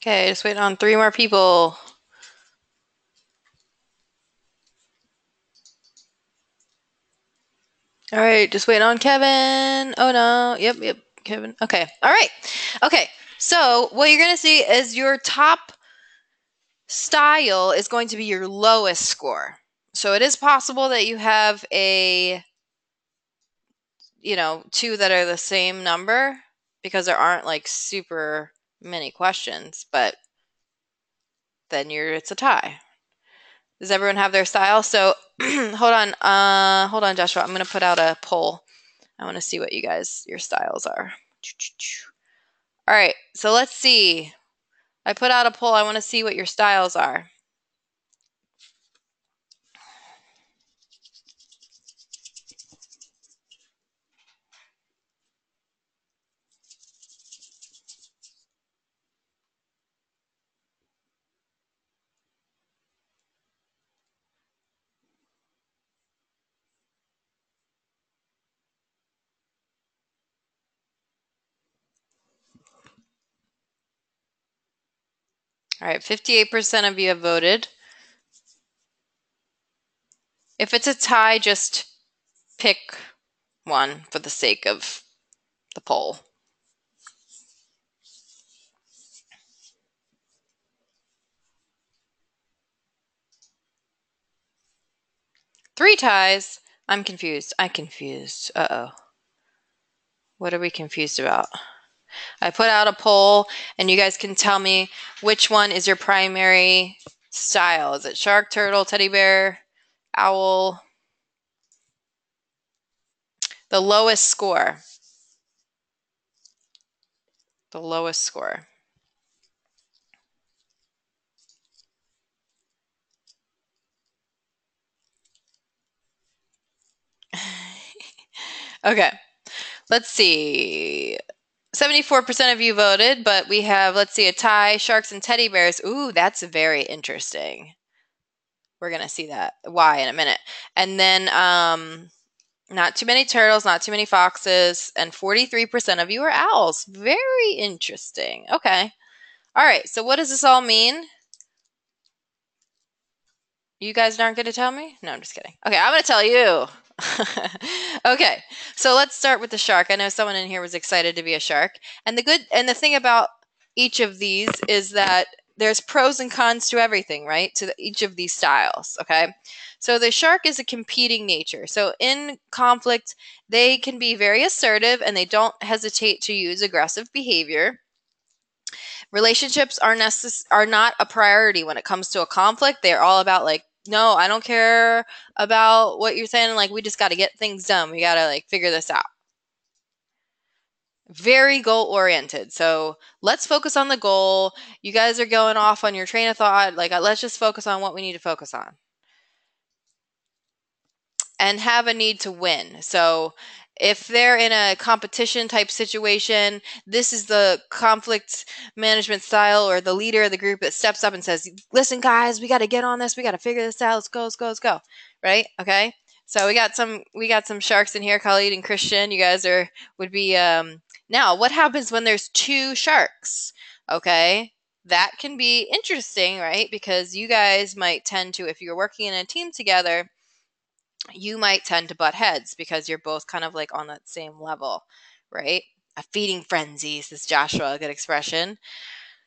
Okay, just waiting on 3 more people. All right, just waiting on Kevin. Oh no, yep, Kevin. Okay, all right. Okay, so what you're gonna see is your top style is going to be your lowest score. So it is possible that you have a, 2 that are the same number because there aren't like super many questions, but then it's a tie. Does everyone have their style? So hold on, Joshua. I'm gonna put out a poll. I want to see what your styles are. All right, so let's see. I put out a poll. I want to see what your styles are. All right, 58% of you have voted. If it's a tie, just pick one for the sake of the poll. Three ties. I'm confused. Uh-oh. What are we confused about? I put out a poll, and you guys can tell me which one is your primary style. Is it shark, turtle, teddy bear, owl? The lowest score. The lowest score. Okay. Let's see. 74% of you voted, but we have, let's see, a tie, sharks and teddy bears. Ooh, that's very interesting. We're going to see that why in a minute. And then not too many turtles, not too many foxes, and 43% of you are owls. Very interesting. Okay. All right. So what does this all mean? You guys aren't going to tell me? No, I'm just kidding. Okay, I'm going to tell you. Okay, so let's start with the shark. I know someone in here was excited to be a shark. And the thing about each of these is that there's pros and cons to everything, right? To each of these styles, okay? So the shark is a competing nature. So in conflict, they can be very assertive and they don't hesitate to use aggressive behavior. Relationships are not a priority when it comes to a conflict. They're all about like, no, I don't care about what you're saying. Like, we just got to get things done. We got to like figure this out. Very goal oriented. So let's focus on the goal. You guys are going off on your train of thought. Like, let's just focus on what we need to focus on. And have a need to win. So if they're in a competition type situation, this is the conflict management style or the leader of the group that steps up and says, listen, guys, we got to get on this. We got to figure this out. Let's go. Right? Okay. So we got some sharks in here, Khalid and Christian. You guys would be, now what happens when there's 2 sharks? Okay. That can be interesting, right? Because you guys might tend to, if you're working in a team together, you might tend to butt heads because you're both kind of like on that same level, right? A feeding frenzy, says Joshua, a good expression.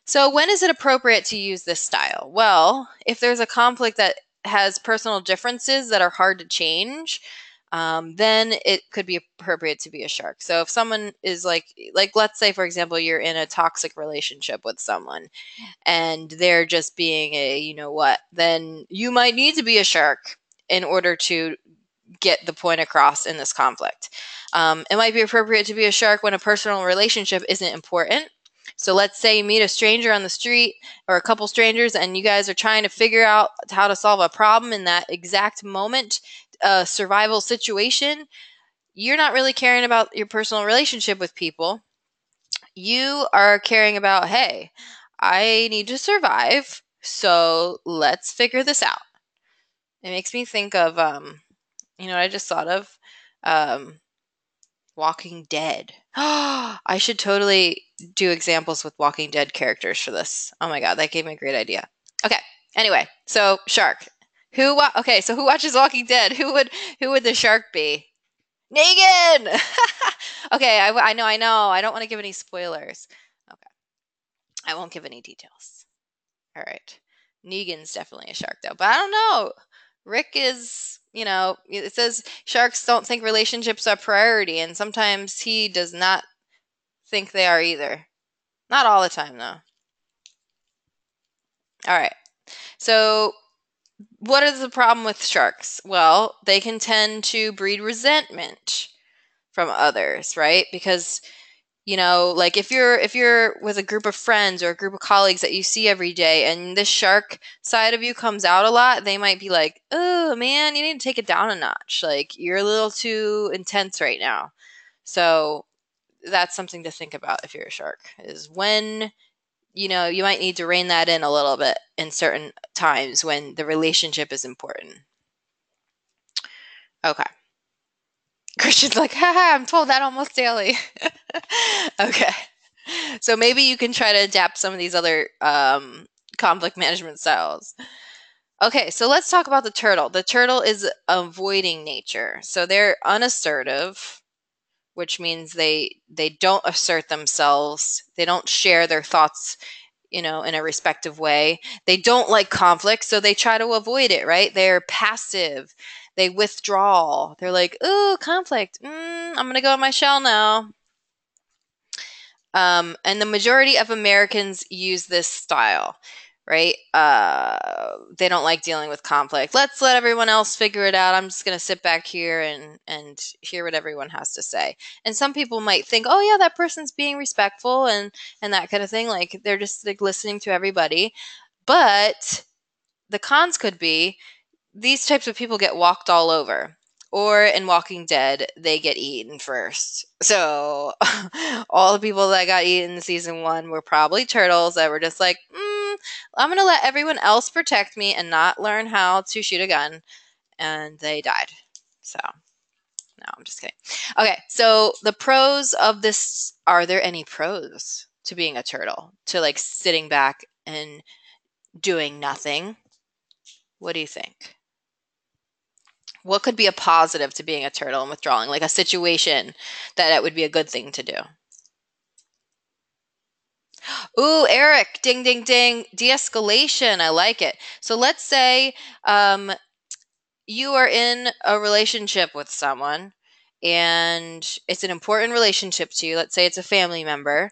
So when is it appropriate to use this style? Well, if there's a conflict that has personal differences that are hard to change, then it could be appropriate to be a shark. So if someone is like let's say, for example, you're in a toxic relationship with someone and they're just being a, then you might need to be a shark in order to get the point across in this conflict. It might be appropriate to be a shark when a personal relationship isn't important. So let's say you meet a stranger on the street or a couple strangers and you guys are trying to figure out how to solve a problem in that exact moment, survival situation. You're not really caring about your personal relationship with people. You are caring about, hey, I need to survive, so let's figure this out. It makes me think of, you know what I just thought of? Walking Dead. I should totally do examples with Walking Dead characters for this. Oh my god, that gave me a great idea. Okay, anyway, so shark. Okay, so who watches Walking Dead? Who would the shark be? Negan! Okay, I know. I don't want to give any spoilers. Okay, I won't give any details. All right. Negan's definitely a shark, though. But I don't know. Rick is, it says sharks don't think relationships are priority, and sometimes he does not think they are either. Not all the time, though. All right. So, what is the problem with sharks? Well, they can tend to breed resentment from others, right? Because like if you're with a group of friends or a group of colleagues that you see every day and this shark side of you comes out a lot, they might be like, oh man, you need to take it down a notch. Like you're a little too intense right now. So that's something to think about if you're a shark, is when, you might need to rein that in a little bit in certain times when the relationship is important. Okay. Christian's like, haha, I'm told that almost daily. Okay. So maybe you can try to adapt some of these other conflict management styles. Okay, so let's talk about the turtle. The turtle is avoiding nature. So they're unassertive, which means they don't assert themselves. They don't share their thoughts, in a respective way. They don't like conflict, so they try to avoid it, right? They're passive. They withdraw. They're like, ooh, conflict. I'm going to go in my shell now. And the majority of Americans use this style, right? They don't like dealing with conflict. Let's let everyone else figure it out. I'm just going to sit back here and hear what everyone has to say. And some people might think, oh yeah, that person's being respectful and that kind of thing. Like they're just like listening to everybody. But the cons could be these types of people get walked all over. Or in Walking Dead, they get eaten first. So all the people that got eaten in season 1 were probably turtles that were just like, I'm going to let everyone else protect me and not learn how to shoot a gun. And they died. So, no, I'm just kidding. Okay, so the pros of this, are there any pros to being a turtle? To like sitting back and doing nothing? What do you think? What could be a positive to being a turtle and withdrawing? Like a situation that it would be a good thing to do. Ooh, Eric, ding, ding, ding. De-escalation, I like it. So let's say you are in a relationship with someone and it's an important relationship to you. Let's say it's a family member.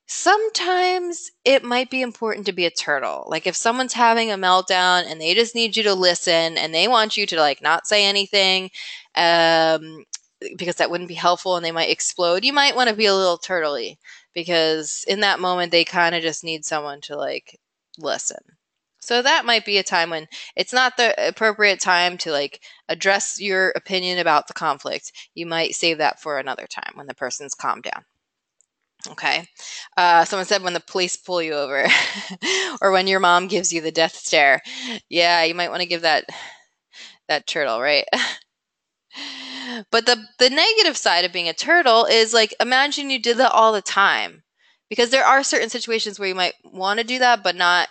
Sometimes it might be important to be a turtle. Like if someone's having a meltdown and they just need you to listen and they want you to like not say anything because that wouldn't be helpful and they might explode, you might want to be a little turtley because in that moment they kind of just need someone to like listen. So that might be a time when it's not the appropriate time to like address your opinion about the conflict. You might save that for another time when the person's calmed down. Okay. Someone said when the police pull you over or when your mom gives you the death stare. Yeah, you might want to give that turtle, right? But the negative side of being a turtle is like, imagine you did that all the time. Because there are certain situations where you might want to do that, but not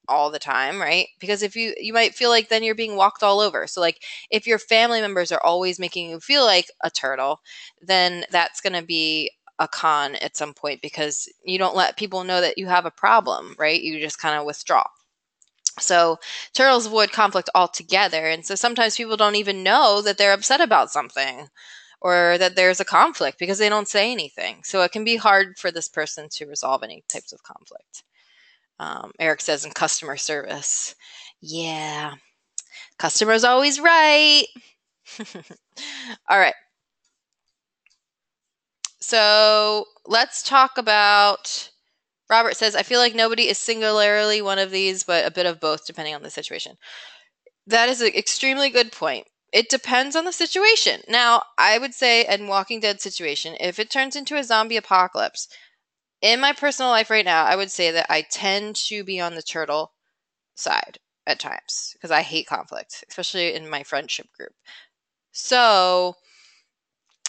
all the time, right? Because if you might feel like then you're being walked all over. So like if your family members are always making you feel like a turtle, then that's going to be a con at some point because you don't let people know that you have a problem, right? You just kind of withdraw. So turtles avoid conflict altogether. And so sometimes people don't even know that they're upset about something or that there's a conflict because they don't say anything. So it can be hard for this person to resolve any types of conflict. Eric says in customer service. Yeah, customer's always right. All right. So let's talk about Robert says, I feel like nobody is singularly one of these, but a bit of both depending on the situation. That is an extremely good point. It depends on the situation. Now, I would say in Walking Dead situation, if it turns into a zombie apocalypse, in my personal life right now, I would say that I tend to be on the turtle side at times because I hate conflict, especially in my friendship group. So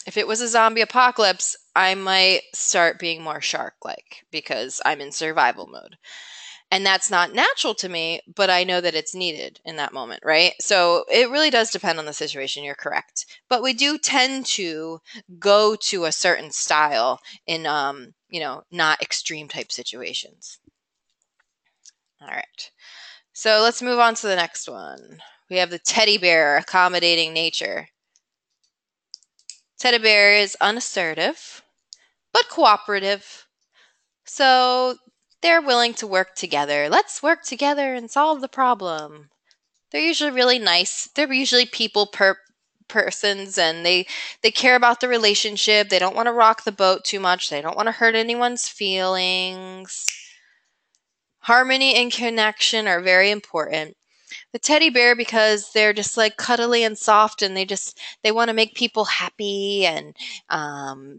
if it was a zombie apocalypse, I might start being more shark-like because I'm in survival mode. And that's not natural to me, but I know that it's needed in that moment, right? So it really does depend on the situation. You're correct. But we do tend to go to a certain style in, not extreme type situations. All right. So let's move on to the next one. We have the teddy bear accommodating nature. Teddy bear is unassertive, but cooperative. So they're willing to work together. Let's work together and solve the problem. They're usually really nice. They're usually people persons, and they care about the relationship. They don't want to rock the boat too much. They don't want to hurt anyone's feelings. Harmony and connection are very important. The teddy bear, because they're just like cuddly and soft, and they want to make people happy, and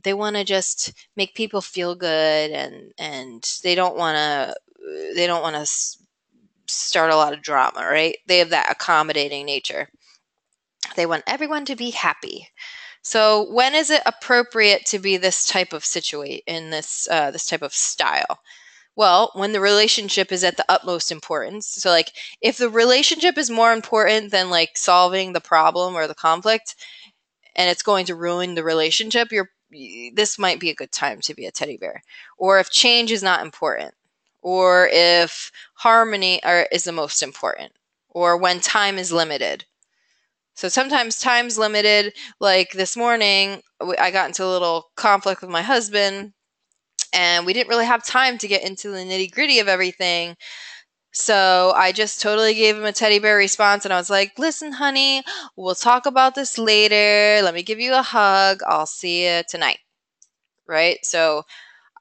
they want to just make people feel good, and they don't want to start a lot of drama, right? They have that accommodating nature. They want everyone to be happy. So when is it appropriate to be this type of in this type of style? Well, when the relationship is at the utmost importance. So like if the relationship is more important than like solving the problem or the conflict, and it's going to ruin the relationship, this might be a good time to be a teddy bear. Or if change is not important, or if harmony is the most important, or when time is limited. So sometimes time's limited. Like this morning, I got into a little conflict with my husband, and we didn't really have time to get into the nitty-gritty of everything. So I just totally gave him a teddy bear response, and I was like, listen, honey, we'll talk about this later. Let me give you a hug. I'll see you tonight. Right? So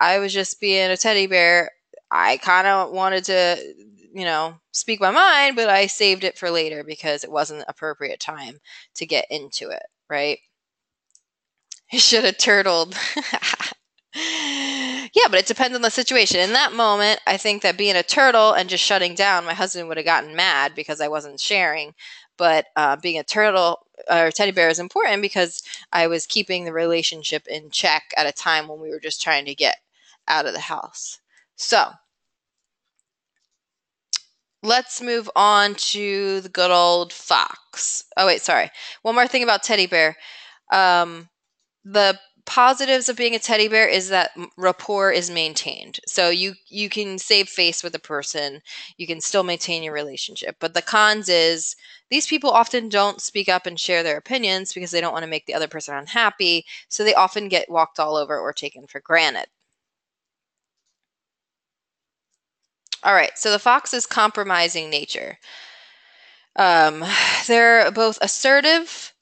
I was just being a teddy bear. I kind of wanted to, speak my mind, but I saved it for later because it wasn't appropriate time to get into it, right? I should have turtled. Yeah, but it depends on the situation. In that moment, I think that being a turtle and just shutting down, my husband would have gotten mad because I wasn't sharing. But being a turtle or teddy bear is important because I was keeping the relationship in check at a time when we were just trying to get out of the house. So let's move on to the good old fox. Oh, wait, sorry. One more thing about teddy bear. The positives of being a teddy bear is that rapport is maintained. So you can save face with a person. You can still maintain your relationship. But the cons is these people often don't speak up and share their opinions because they don't want to make the other person unhappy. So they often get walked all over or taken for granted. All right, so the fox's compromising nature. They're both assertive,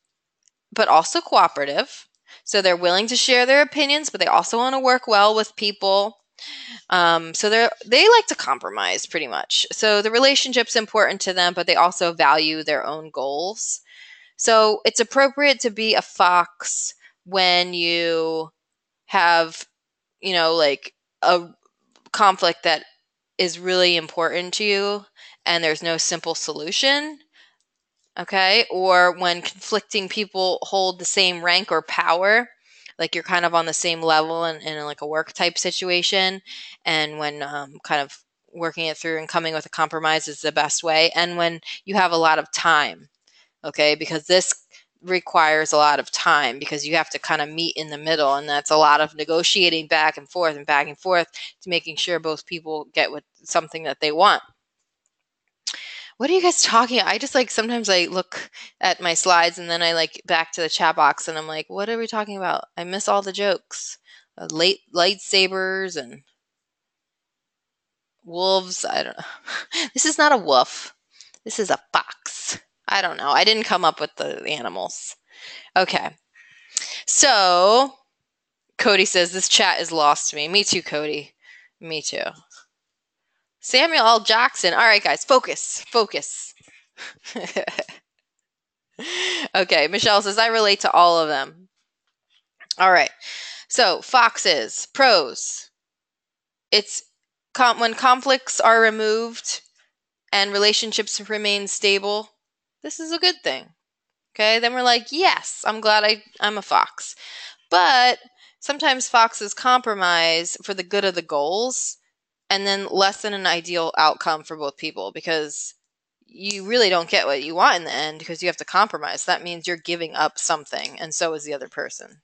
but also cooperative. So they're willing to share their opinions, but they also want to work well with people. So they like to compromise pretty much. So the relationship's important to them, but they also value their own goals. So it's appropriate to be a fox when you have, like a conflict that is really important to you and there's no simple solution. Okay. Or when conflicting people hold the same rank or power, like you're kind of on the same level in like a work type situation. And when kind of working it through and coming with a compromise is the best way. And when you have a lot of time, okay, because this requires a lot of time because you have to kind of meet in the middle. And that's a lot of negotiating back and forth to making sure both people get with something that they want. What are you guys talking about? I just like sometimes I look at my slides and then I like back to the chat box and I'm like, what are we talking about? I miss all the jokes. Lightsabers and wolves. I don't know. This is not a wolf. This is a fox. I don't know. I didn't come up with the animals. Okay. So Cody says this chat is lost to me. Me too, Cody. Me too. Samuel L. Jackson. All right, guys, focus. Okay, Michelle says, I relate to all of them. All right, so foxes, pros. It's when conflicts are removed and relationships remain stable, this is a good thing. Okay, then we're like, yes, I'm glad I'm a fox. But sometimes foxes compromise for the good of the goals and then lessen an ideal outcome for both people, because you really don't get what you want in the end because you have to compromise. That means you're giving up something, and so is the other person.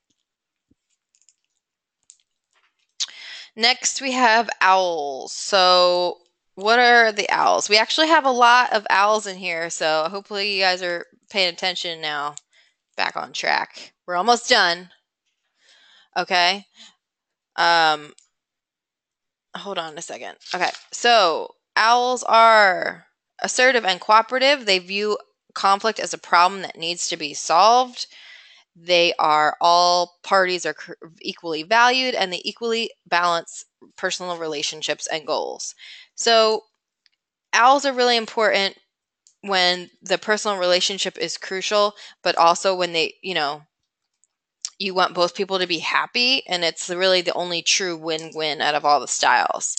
Next, we have owls. So what are the owls? We actually have a lot of owls in here, so hopefully you guys are paying attention now. Back on track. We're almost done. Okay. Hold on a second. Okay. So owls are assertive and cooperative. They view conflict as a problem that needs to be solved. They are all parties are equally valued, and they equally balance personal relationships and goals. So owls are really important when the personal relationship is crucial, but also when they, you want both people to be happy, and it's really the only true win-win out of all the styles.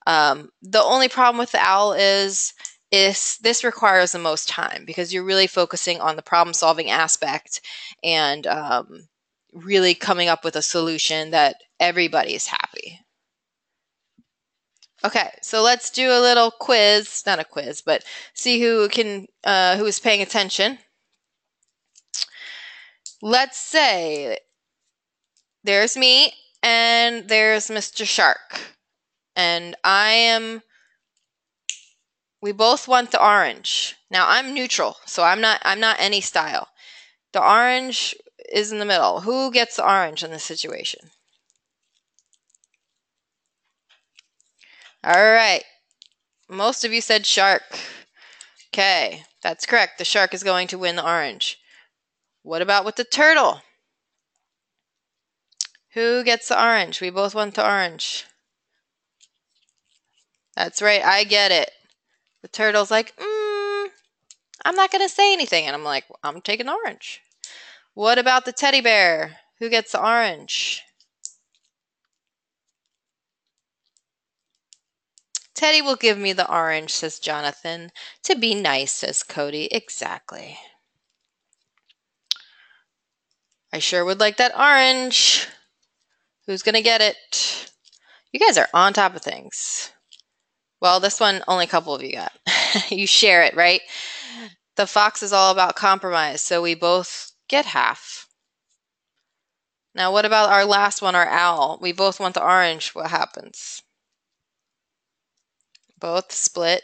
The only problem with the owl is this requires the most time because you're really focusing on the problem-solving aspect and really coming up with a solution that everybody's happy. Okay, so let's do a little quiz. Not a quiz, but see who is paying attention. Let's say there's me and there's Mr. Shark. And we both want the orange. Now I'm neutral, so I'm not any style. The orange is in the middle. Who gets the orange in this situation? All right. Most of you said shark. Okay, that's correct. The shark is going to win the orange. What about with the turtle? Who gets the orange? We both want the orange. That's right, I get it. The turtle's like, I'm not going to say anything. And I'm like, I'm taking orange. What about the teddy bear? Who gets the orange? Teddy will give me the orange, says Jonathan. To be nice, says Cody. Exactly. I sure would like that orange. Who's going to get it? You guys are on top of things. Well, this one, only a couple of you got. You share it, right? The fox is all about compromise, so we both get half. Now, what about our last one, our owl? We both want the orange. What happens? Both split.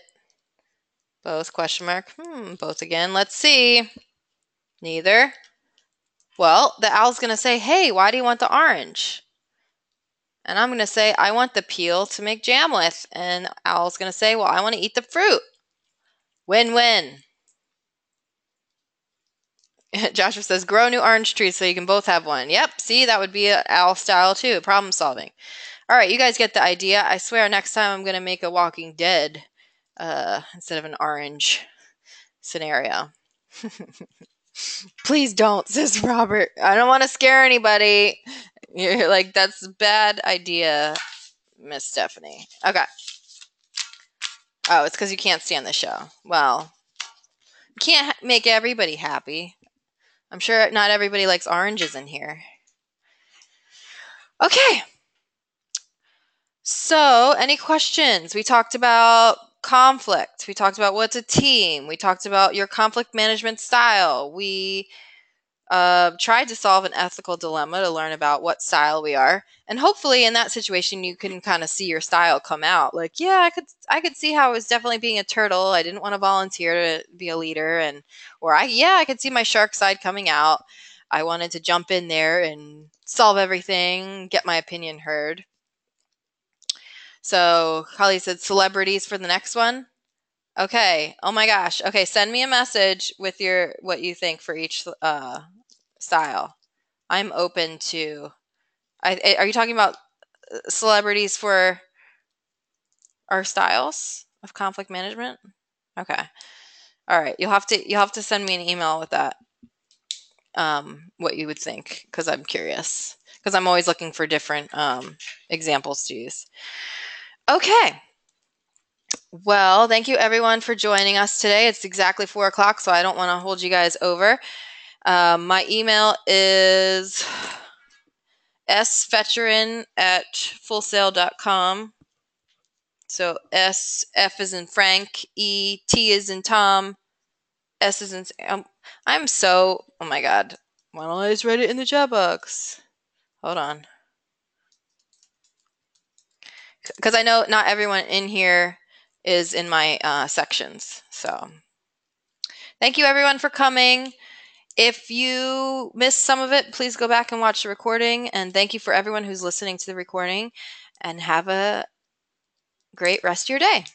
Both question mark. Both again. Let's see. Neither. Well, the owl's going to say, hey, why do you want the orange? And I'm going to say, I want the peel to make jam with. And the owl's going to say, well, I want to eat the fruit. Win-win. Joshua says, grow new orange trees so you can both have one. Yep, see, that would be an owl style too, problem solving. All right, you guys get the idea. I swear next time I'm going to make a Walking Dead instead of an orange scenario. Please don't, says Robert. I don't want to scare anybody. You're like, that's a bad idea, Miss Stephanie. Okay. Oh, it's because you can't stand the show. Well, you can't make everybody happy. I'm sure not everybody likes oranges in here. Okay. So, any questions? We talked about conflict. We talked about what's a team. We talked about your conflict management style. We tried to solve an ethical dilemma to learn about what style we are. And hopefully in that situation you can kind of see your style come out. Like, yeah, I could see how I was definitely being a turtle. I didn't want to volunteer to be a leader, or I could see my shark side coming out. I wanted to jump in there and solve everything, get my opinion heard. So Holly said celebrities for the next one. Okay. Oh my gosh. Okay, send me a message with what you think for each style. I'm open to. Are you talking about celebrities for our styles of conflict management? Okay. All right. You'll have to send me an email with that. What you would think, because I'm curious. Because I'm always looking for different examples to use. Okay. Well, thank you everyone for joining us today. It's exactly 4 o'clock, so I don't want to hold you guys over. My email is sfetcherin@fullsail.com. So F is in Frank, T is in Tom, S is in. I'm so. Oh my god. Why don't I just write it in the chat box? Hold on. Because I know not everyone in here is in my sections. So thank you everyone for coming. If you missed some of it, please go back and watch the recording. And thank you for everyone who's listening to the recording. And have a great rest of your day.